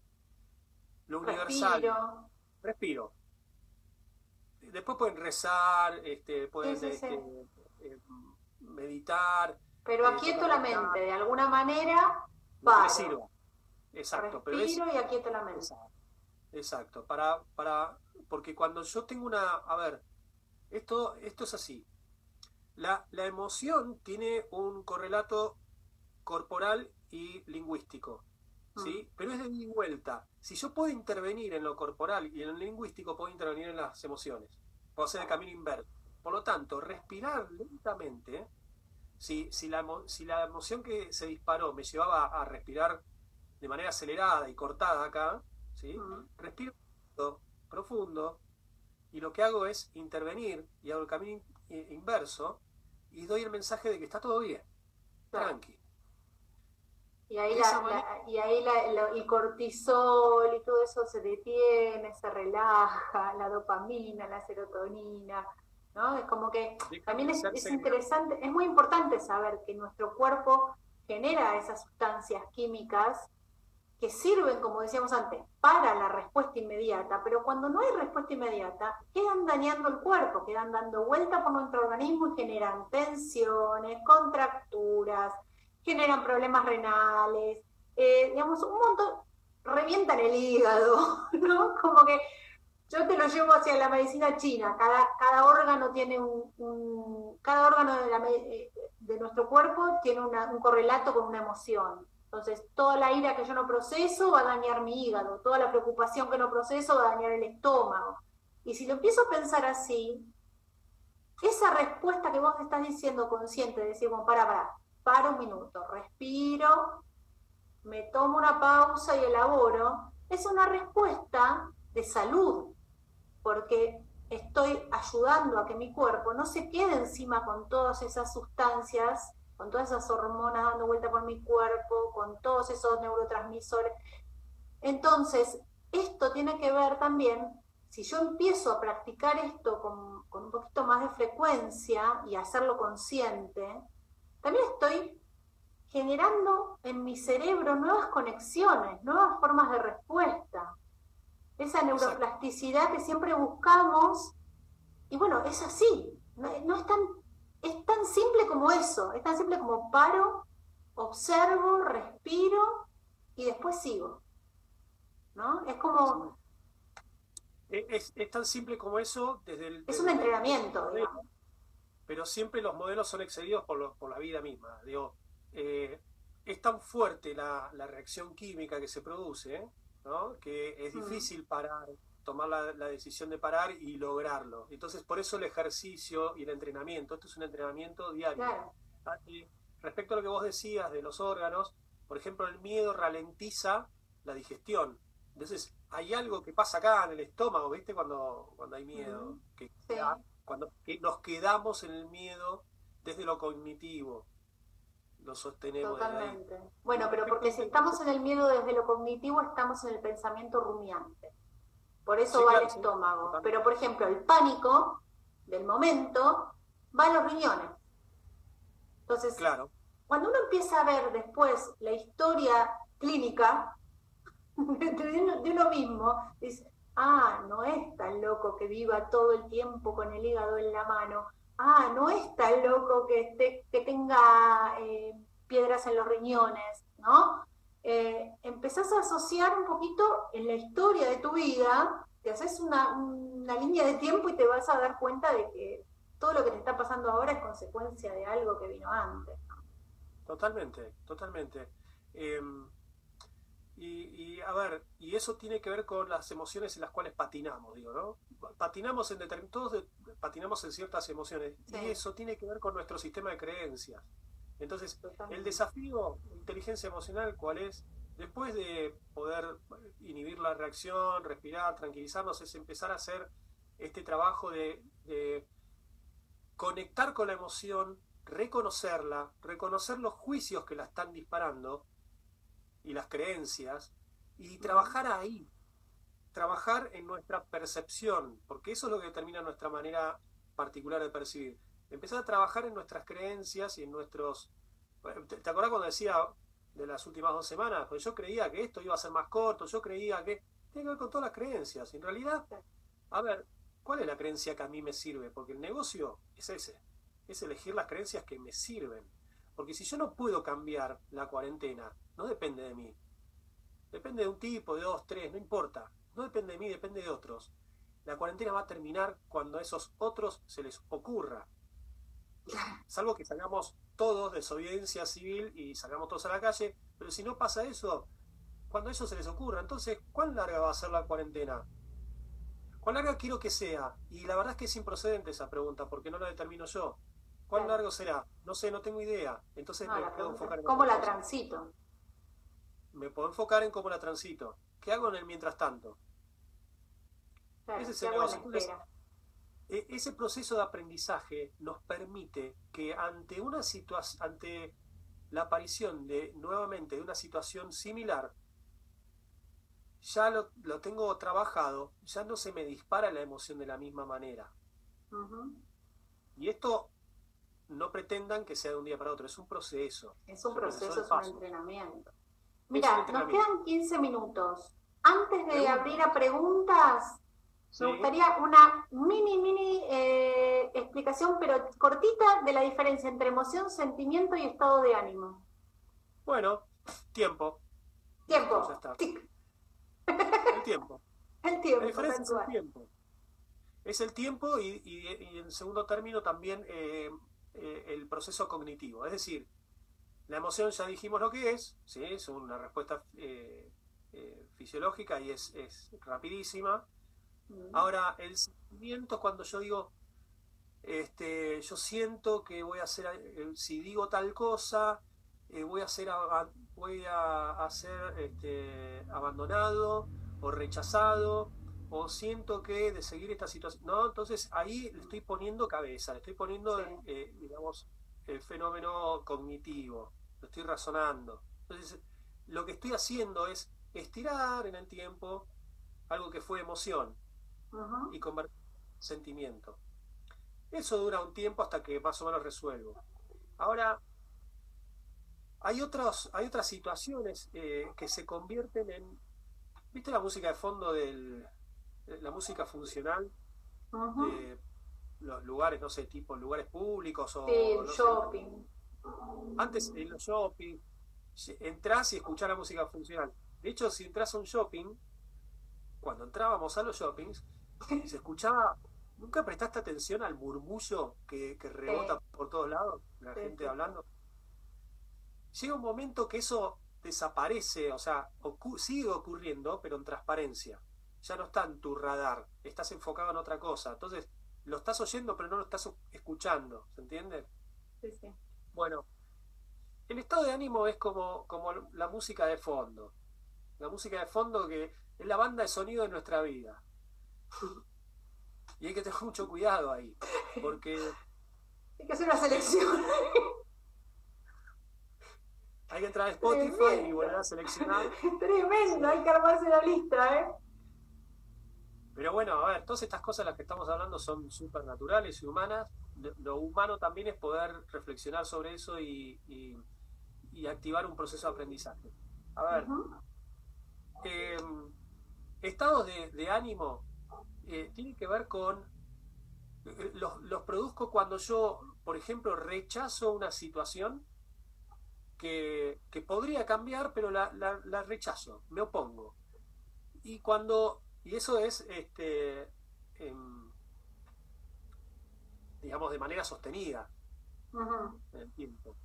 B: Lo universal. Respiro. Después pueden rezar, pueden meditar.
A: Pero aquieto la mente, de alguna manera, paro.
B: Sirva. Exacto.
A: Respiro y aquieto la mente.
B: Exacto. Porque cuando yo tengo a ver, esto es así. La emoción tiene un correlato corporal y lingüístico, ¿sí? Pero es de ida y vuelta. Si yo puedo intervenir en lo corporal y en lo lingüístico, puedo intervenir en las emociones. Puedo hacer el camino inverso. Por lo tanto, respirar lentamente, si la emoción que se disparó me llevaba a respirar de manera acelerada y cortada acá, ¿sí? Respiro profundo. Y lo que hago es intervenir y hago el camino inverso y doy el mensaje de que está todo bien, tranqui.
A: Y ahí, el cortisol y todo eso se detiene, se relaja, la dopamina, la serotonina, ¿no? Es como que también es interesante, es muy importante saber que nuestro cuerpo genera esas sustancias químicas que sirven, como decíamos antes, para la respuesta inmediata, pero cuando no hay respuesta inmediata, quedan dañando el cuerpo, quedan dando vuelta por nuestro organismo y generan tensiones, contracturas, generan problemas renales, digamos, un montón, revientan el hígado, ¿no? Como que yo te lo llevo hacia la medicina china, cada órgano tiene cada órgano de nuestro cuerpo tiene un correlato con una emoción. Entonces, toda la ira que yo no proceso va a dañar mi hígado, toda la preocupación que no proceso va a dañar el estómago. Y si lo empiezo a pensar así, esa respuesta que vos estás diciendo consciente, de decir, bueno, para un minuto, respiro, me tomo una pausa y elaboro, es una respuesta de salud, porque estoy ayudando a que mi cuerpo no se quede encima con todas esas sustancias, con todas esas hormonas dando vuelta por mi cuerpo, con todos esos neurotransmisores. Entonces, esto tiene que ver también, si yo empiezo a practicar esto con un poquito más de frecuencia y hacerlo consciente, también estoy generando en mi cerebro nuevas conexiones, nuevas formas de respuesta. Esa neuroplasticidad que siempre buscamos, y bueno, es así, no es tan simple como eso, es tan simple como paro, observo, respiro y después sigo, ¿no? Es como...
B: Es tan simple como eso
A: es un entrenamiento,
B: digamos. Pero siempre los modelos son excedidos por la vida misma. Digo, es tan fuerte la reacción química que se produce, ¿no? Que es difícil tomar la decisión de parar y lograrlo. Entonces, por eso el ejercicio y el entrenamiento, esto es un entrenamiento diario.
A: Claro.
B: Respecto a lo que vos decías de los órganos, por ejemplo, el miedo ralentiza la digestión. Entonces, hay algo que pasa acá en el estómago, ¿viste? Cuando hay miedo,
A: Sí,
B: cuando nos quedamos en el miedo desde lo cognitivo, lo sostenemos desde ahí.
A: totalmente. Bueno, pero
B: Respecto
A: porque
B: al
A: si
B: tema,
A: estamos en el miedo desde lo cognitivo, estamos en el pensamiento rumiante. Por eso
B: sí,
A: va al
B: claro, sí,
A: estómago.
B: totalmente.
A: Pero, por ejemplo, el pánico del momento va a los riñones. Entonces,
B: Claro,
A: cuando uno empieza a ver después la historia clínica de uno mismo, dice, ah, no es tan loco que viva todo el tiempo con el hígado en la mano, ah, no es tan loco que tenga piedras en los riñones, ¿no? Empezás a asociar un poquito en la historia de tu vida, te haces una línea de tiempo y te vas a dar cuenta de que todo lo que te está pasando ahora es consecuencia de algo que vino antes.
B: totalmente, totalmente. Eh, a ver, y eso tiene que ver con las emociones en las cuales patinamos, digo, ¿no? Patinamos en todos patinamos en ciertas emociones,
A: Sí,
B: y eso tiene que ver con nuestro sistema de creencias. Entonces, el
A: totalmente.
B: desafío de inteligencia emocional, ¿cuál es? Después de poder inhibir la reacción, respirar, tranquilizarnos, es empezar a hacer este trabajo de conectar con la emoción, reconocerla, reconocer los juicios que la están disparando y las creencias, y trabajar ahí, trabajar en nuestra percepción, porque eso es lo que determina nuestra manera particular de percibir. Empezar a trabajar en nuestras creencias y en nuestros... ¿Te acordás cuando decía de las últimas 2 semanas? Pues yo creía que esto iba a ser más corto, yo creía que... Tiene que ver con todas las creencias. En realidad, a ver, ¿cuál es la creencia que a mí me sirve? Porque el negocio es ese, es elegir las creencias que me sirven. Porque si yo no puedo cambiar la cuarentena, no depende de mí. Depende de un tipo, de dos, tres, no importa. No depende de mí, depende de otros. La cuarentena va a terminar cuando a esos otros se les ocurra. Salvo que salgamos todos, desobediencia civil, y salgamos todos a la calle. Pero si no pasa eso, cuando a ellos se les ocurra, entonces, ¿cuán larga va a ser la cuarentena? ¿Cuán larga quiero que sea? Y la verdad es que es improcedente esa pregunta, porque no la determino yo. ¿Cuán
A: Claro.
B: largo será? No sé, no tengo idea. Entonces
A: No,
B: me
A: la
B: puedo
A: pregunta es,
B: enfocar en
A: ¿cómo
B: otra
A: la
B: cosa.
A: transito?
B: Me puedo enfocar en cómo la transito. ¿Qué hago en el mientras tanto? Ese
A: Claro,
B: es
A: ¿qué
B: el
A: hago en
B: negocio.
A: la
B: Entonces,
A: espera?
B: ese proceso de aprendizaje nos permite que ante una situación, ante la aparición de nuevamente de una situación similar, ya lo tengo trabajado, ya no se me dispara la emoción de la misma manera.
A: Ujú.
B: Y esto no pretendan que sea de un día para otro,
A: Es un
B: es un proceso
A: proceso,
B: de
A: es un
B: paso,
A: entrenamiento.
B: es un
A: Mira, nos
B: entrenamiento.
A: quedan 15 minutos. Antes de abrir
B: Pregunta,
A: a preguntas, me
B: ¿sí?
A: gustaría una mini explicación, pero cortita, de la diferencia entre emoción, sentimiento y estado de ánimo.
B: Bueno, tiempo, listo, ya
A: Tiempo,
B: está.
A: tic,
B: El tiempo.
A: el
B: La
A: tiempo,
B: diferencia
A: tal
B: es el
A: cual.
B: tiempo. Es el tiempo y en segundo término también el proceso cognitivo. Es decir, la emoción ya dijimos lo que es, ¿sí? Es una respuesta fisiológica y es rapidísima.
A: Mm.
B: Ahora, el sentimiento es cuando yo digo, yo siento que voy a hacer, si digo tal cosa, voy a ser abandonado o rechazado, o siento que de seguir esta situación, ¿no? Entonces ahí le estoy poniendo cabeza, le estoy poniendo,
A: Sí.
B: digamos, el fenómeno cognitivo, lo estoy razonando. Entonces, lo que estoy haciendo es estirar en el tiempo algo que fue emoción
A: Ujú.
B: y convertir en sentimiento. Eso dura un tiempo hasta que más o menos resuelvo. Ahora, hay otras situaciones que se convierten en... ¿Viste la música de fondo la música funcional
A: Ujú.
B: de los lugares, no sé, tipo lugares públicos
A: Sí,
B: o
A: el
B: no sé,
A: shopping.
B: antes en los shopping, entrás y escuchás la música funcional. De hecho, si entras a un shopping, cuando entrábamos a los shoppings, se escuchaba, ¿nunca prestaste atención al murmullo que
A: Sí,
B: rebota por todos lados? La
A: sí,
B: gente
A: sí, sí.
B: hablando. Llega un momento que eso desaparece, o sea, sigue ocurriendo, pero en transparencia. Ya no está en tu radar, estás enfocado en otra cosa. Entonces, lo estás oyendo, pero no lo estás escuchando, ¿se entiende?
A: Sí, sí.
B: Bueno, el estado de ánimo es como la música de fondo. La música de fondo que es la banda de sonido de nuestra vida. Y hay que tener mucho cuidado ahí, porque
A: hay que hacer una selección.
B: hay que entrar a Spotify y volver a seleccionar.
A: Tremendo, hay que armarse la lista, ¿eh?
B: Pero bueno, a ver, todas estas cosas de las que estamos hablando son súper naturales y humanas. Lo humano también es poder reflexionar sobre eso y activar un proceso de aprendizaje. A ver, estados de ánimo tienen que ver con... los produzco cuando yo, por ejemplo, rechazo una situación que podría cambiar, pero la rechazo, me opongo. Y eso es, digamos, de manera sostenida en el tiempo.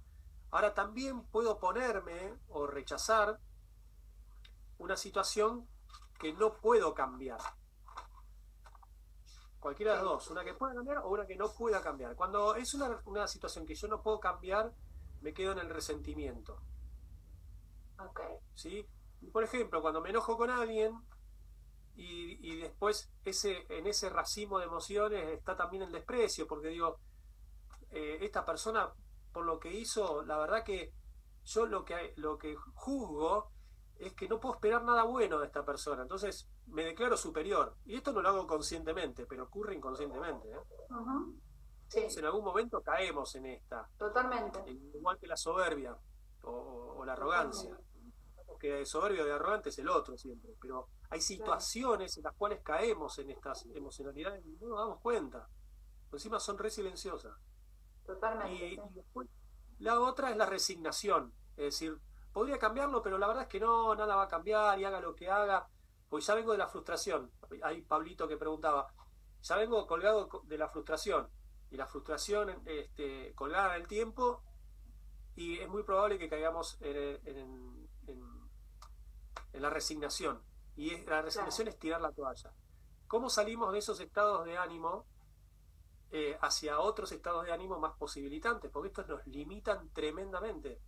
B: Ahora también puedo ponerme o rechazar una situación que no puedo cambiar. Cualquiera de las dos, una que pueda cambiar o una que no pueda cambiar. Cuando es una situación que yo no puedo cambiar, me quedo en el resentimiento. ¿Sí? Por ejemplo, cuando me enojo con alguien y después en ese racimo de emociones está también el desprecio, porque digo, esta persona por lo que hizo, la verdad que yo lo que juzgo es que no puedo esperar nada bueno de esta persona, entonces me declaro superior. Y esto no lo hago conscientemente, pero ocurre inconscientemente, ¿eh? Sí. Entonces, en algún momento caemos en esta.
A: Totalmente.
B: Igual que la soberbia o la arrogancia. Que de soberbio o de arrogante es el otro siempre, pero hay situaciones en las cuales caemos en estas emocionalidades y no nos damos cuenta. Encima son re silenciosas.
A: Totalmente.
B: Y después, la otra es la resignación, es decir, podría cambiarlo, pero la verdad es que no, nada va a cambiar y haga lo que haga, pues ya vengo de la frustración. Hay Pablito que preguntaba, ya vengo colgado de la frustración, y la frustración colgada en el tiempo, y es muy probable que caigamos en la resignación, y la resignación es tirar la toalla. ¿Cómo salimos de esos estados de ánimo hacia otros estados de ánimo más posibilitantes? Porque estos nos limitan tremendamente.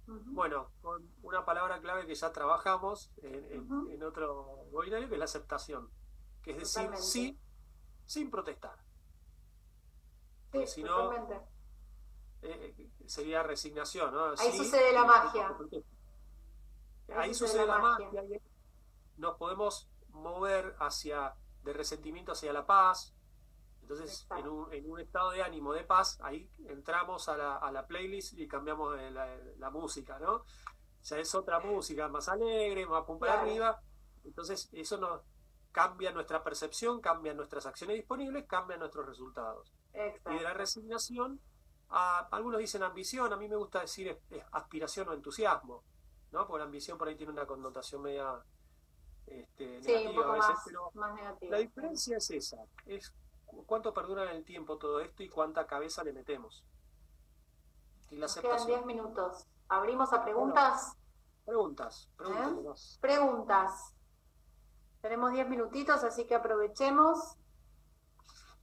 B: Bueno, con una palabra clave que ya trabajamos en otro webinario, que es la aceptación, que es decir sí sin protestar. Porque si no, sería resignación, ¿no?
A: Ahí
B: sí,
A: sucede la magia.
B: Ahí sucede la magia. Y nos podemos mover de resentimiento hacia la paz. Entonces, en un estado de ánimo de paz, ahí entramos a la playlist y cambiamos la música, ¿no? O sea, es otra música, más alegre, más pum para arriba. Entonces, eso nos cambia nuestra percepción, cambia nuestras acciones disponibles, cambia nuestros resultados. Exacto. Y de la resignación, algunos dicen ambición, a mí me gusta decir aspiración o entusiasmo, ¿no? Porque la ambición por ahí tiene una connotación media negativa
A: un poco
B: a veces,
A: más negativa.
B: La diferencia es esa, es cuánto perdura en el tiempo todo esto y cuánta cabeza le metemos. Y la
A: aceptación. Quedan 10 minutos. ¿Abrimos a preguntas?
B: Bueno,
A: preguntas. Tenemos 10 minutitos, así que aprovechemos.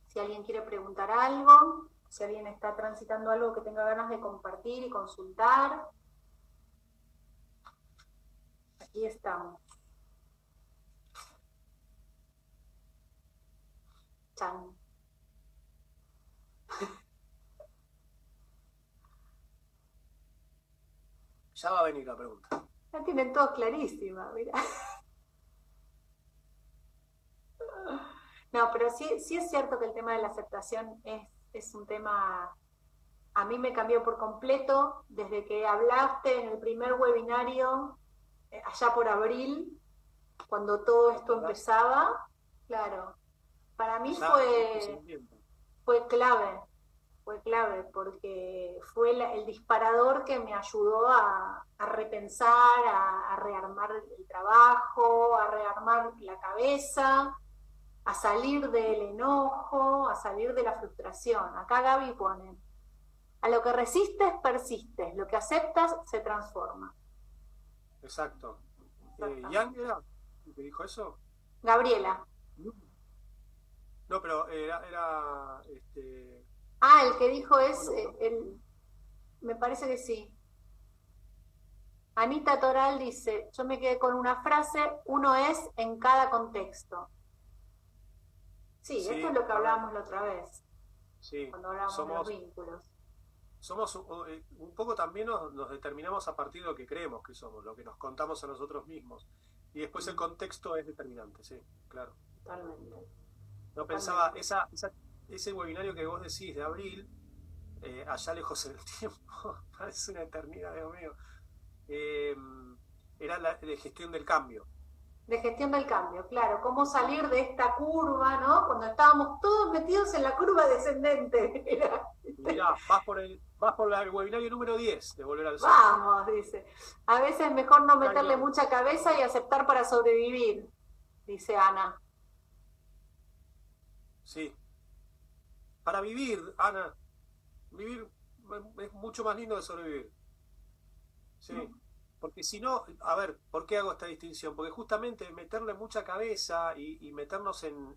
A: Si alguien quiere preguntar algo, si alguien está transitando algo que tenga ganas de compartir y consultar. Aquí estamos. Chan.
B: Ya va a venir la pregunta.
A: La tienen todos clarísima, mira. No, pero sí es cierto que el tema de la aceptación es un tema, a mí me cambió por completo desde que hablaste en el primer webinario, allá por abril, cuando todo esto empezaba. Claro, para mí fue clave porque fue el disparador que me ayudó a repensar, a rearmar el trabajo, a rearmar la cabeza, a salir del enojo, a salir de la frustración. Acá Gaby pone, a lo que resistes, persistes, lo que aceptas, se transforma.
B: Exacto. ¿Yang era el que dijo eso?
A: Gabriela.
B: No, pero era
A: el que dijo es, me parece que sí. Anita Toral dice, yo me quedé con una frase, uno es en cada contexto. Sí, esto es
B: Sí,
A: lo que
B: a ver,
A: hablábamos la otra vez,
B: sí,
A: cuando hablábamos de los vínculos.
B: somos un poco también nos determinamos a partir de lo que creemos que somos, lo que nos contamos a nosotros mismos. Y después el contexto es determinante, sí, claro.
A: Totalmente.
B: No
A: Totalmente.
B: pensaba, ese webinario que vos decís de abril, allá lejos en el tiempo, parece una eternidad, Dios mío, eh, era la de gestión del cambio.
A: De gestión del cambio, claro, cómo salir de esta curva, ¿no? Cuando estábamos todos metidos en la curva descendente.
B: Y mirá, vas por el webinario número 10 de Volver al Sol.
A: Vamos, dice. A veces es mejor no
B: Un
A: meterle
B: año,
A: mucha cabeza y aceptar para sobrevivir, dice Ana.
B: sí. Para vivir, Ana, vivir es mucho más lindo que sobrevivir. Sí. Porque si no, a ver, ¿por qué hago esta distinción? Porque justamente meterle mucha cabeza y meternos en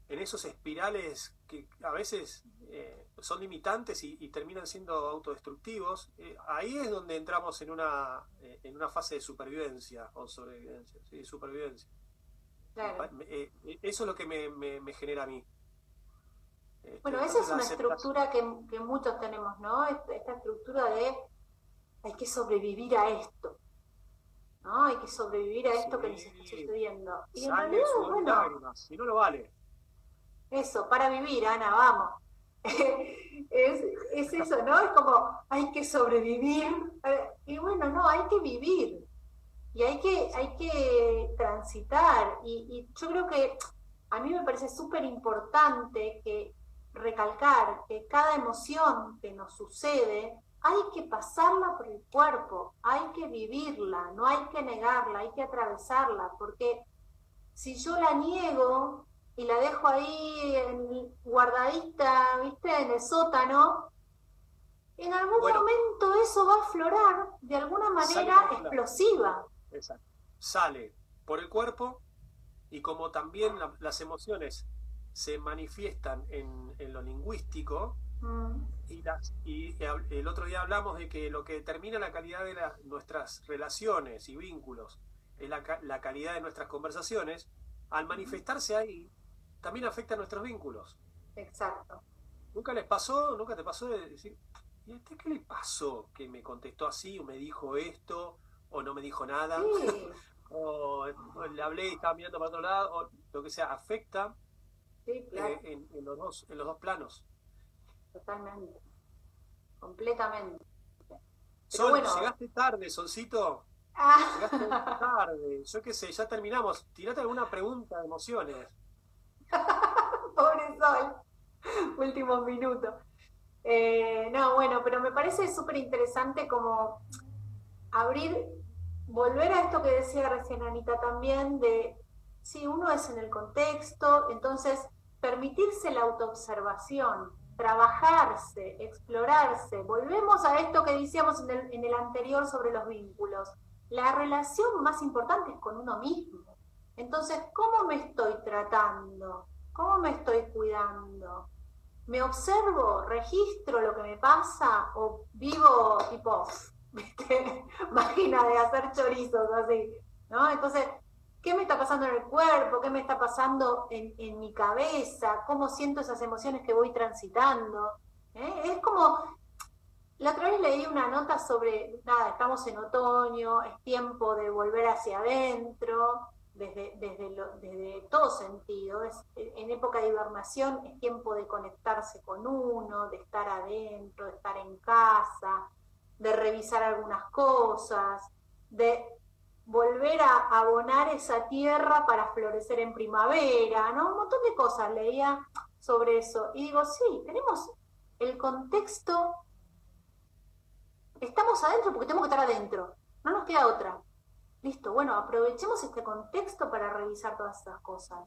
B: esos espirales que a veces son limitantes y terminan siendo autodestructivos, ahí es donde entramos en una fase de supervivencia o sobrevivencia, ¿sí? Supervivencia.
A: Claro.
B: Eso es lo que me genera a mí.
A: Bueno, esa
B: Entonces
A: es
B: la
A: una
B: aceptación.
A: estructura que muchos tenemos, ¿no? Esta estructura de hay que sobrevivir a esto, ¿no? Hay que sobrevivir a esto que nos está
B: Sí,
A: sucediendo. Y en realidad,
B: sangre, sudor y
A: bueno,
B: lágrimas, si no lo vale.
A: eso, para vivir, Ana, vamos. Es eso, ¿no? Es como, hay que sobrevivir. Y bueno, no, hay que vivir. Y hay que transitar. Y yo creo que a mí me parece súper importante que recalcar que cada emoción que nos sucede hay que pasarla por el cuerpo, hay que vivirla, no hay que negarla, hay que atravesarla, porque si yo la niego y la dejo ahí guardadita, ¿viste? En el sótano, en algún
B: Bueno,
A: momento eso va a aflorar de alguna
B: sale
A: manera
B: por otro lado.
A: explosiva.
B: Exacto. Sale por el cuerpo y como también las emociones se manifiestan en lo lingüístico,
A: Mm,
B: y el otro día hablamos de que lo que determina la calidad de nuestras relaciones y vínculos es la calidad de nuestras conversaciones, al manifestarse ahí, también afecta a nuestros vínculos.
A: exacto.
B: ¿Nunca les pasó, nunca te pasó de decir, ¿y a este qué le pasó? Que me contestó así, o me dijo esto, o no me dijo nada,
A: Sí,
B: o le hablé y estaba mirando para otro lado, o lo que sea, afecta
A: sí, claro,
B: en los dos planos.
A: totalmente, completamente. Pero
B: Sol,
A: bueno,
B: llegaste tarde, Solcito. Llegaste
A: ah,
B: tarde. Yo qué sé, ya terminamos. Tirate alguna pregunta de emociones.
A: pobre Sol, últimos minutos. No, bueno, pero me parece súper interesante como abrir, volver a esto que decía recién Anita también, de si uno es en el contexto, entonces permitirse la autoobservación, trabajarse, explorarse. Volvemos a esto que decíamos en el anterior sobre los vínculos. La relación más importante es con uno mismo. Entonces, ¿cómo me estoy tratando? ¿Cómo me estoy cuidando? ¿Me observo, registro lo que me pasa o vivo tipo, ¿viste? Máquina de hacer chorizos así, ¿no? Entonces, ¿qué me está pasando en el cuerpo? ¿Qué me está pasando en mi cabeza? ¿Cómo siento esas emociones que voy transitando? Es como, la otra vez leí una nota sobre, nada, estamos en otoño, es tiempo de volver hacia adentro, desde todo sentido. En época de hibernación es tiempo de conectarse con uno, de estar adentro, de estar en casa, de revisar algunas cosas, de volver a abonar esa tierra para florecer en primavera, ¿no? Un montón de cosas leía sobre eso. Y digo, sí, tenemos el contexto, estamos adentro porque tenemos que estar adentro, no nos queda otra. Listo, bueno, aprovechemos este contexto para revisar todas esas cosas.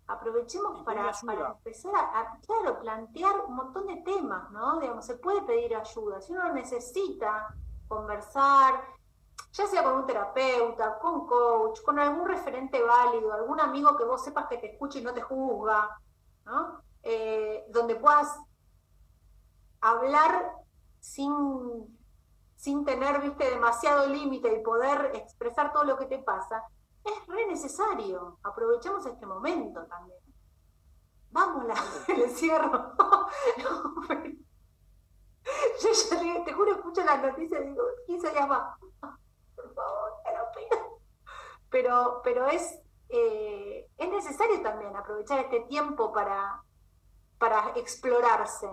A: Aprovechemos
B: Y pedí
A: para
B: ayuda.
A: empezar claro, plantear un montón de temas, ¿no? Digamos, se puede pedir ayuda. Si uno necesita conversar, ya sea con un terapeuta, con coach, con algún referente válido, algún amigo que vos sepas que te escucha y no te juzga, ¿no? Donde puedas hablar sin, sin tener, viste, demasiado límite y poder expresar todo lo que te pasa, es re necesario. Aprovechemos este momento también. Vamos, le cierro. Yo ya te juro, escucho las noticias y digo, 15 días más. Por favor, te lo pido. Pero es necesario también aprovechar este tiempo para explorarse.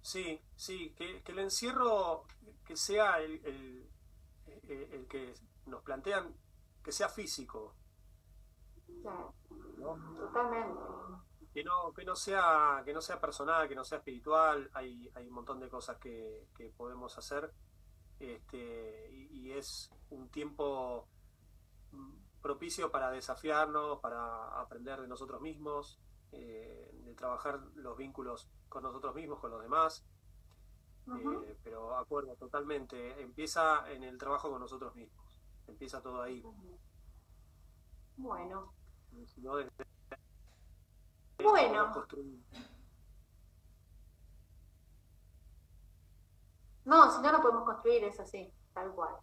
B: Sí, sí, que el encierro que sea el que nos plantean, que sea físico,
A: Claro,
B: ¿no?
A: totalmente.
B: Que no sea, que no sea personal, que no sea espiritual, hay un montón de cosas que podemos hacer, y es un tiempo propicio para desafiarnos, para aprender de nosotros mismos, de trabajar los vínculos con nosotros mismos, con los demás. Pero acuerdo totalmente, empieza en el trabajo con nosotros mismos, empieza todo ahí.
A: Bueno.
B: Si no,
A: Bueno. No, si no, no podemos construir, es así, tal cual.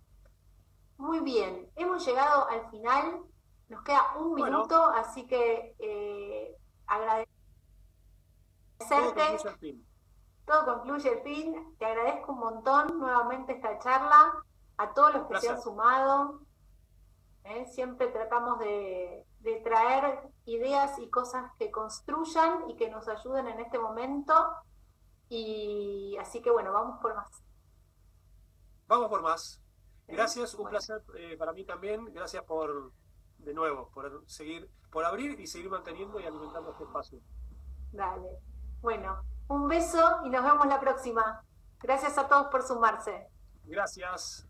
A: Muy bien, hemos llegado al final, nos queda un minuto, así que agradecerte. Todo concluye el fin. Te agradezco un montón nuevamente esta charla, a todos los que se han sumado. Siempre tratamos de traer ideas y cosas que construyan y que nos ayuden en este momento. Y así que bueno, vamos por más.
B: Vamos por más. Gracias, un placer para mí también. Gracias de nuevo, por abrir y seguir manteniendo y alimentando este espacio.
A: Dale. Bueno, un beso y nos vemos la próxima. Gracias a todos por sumarse.
B: Gracias.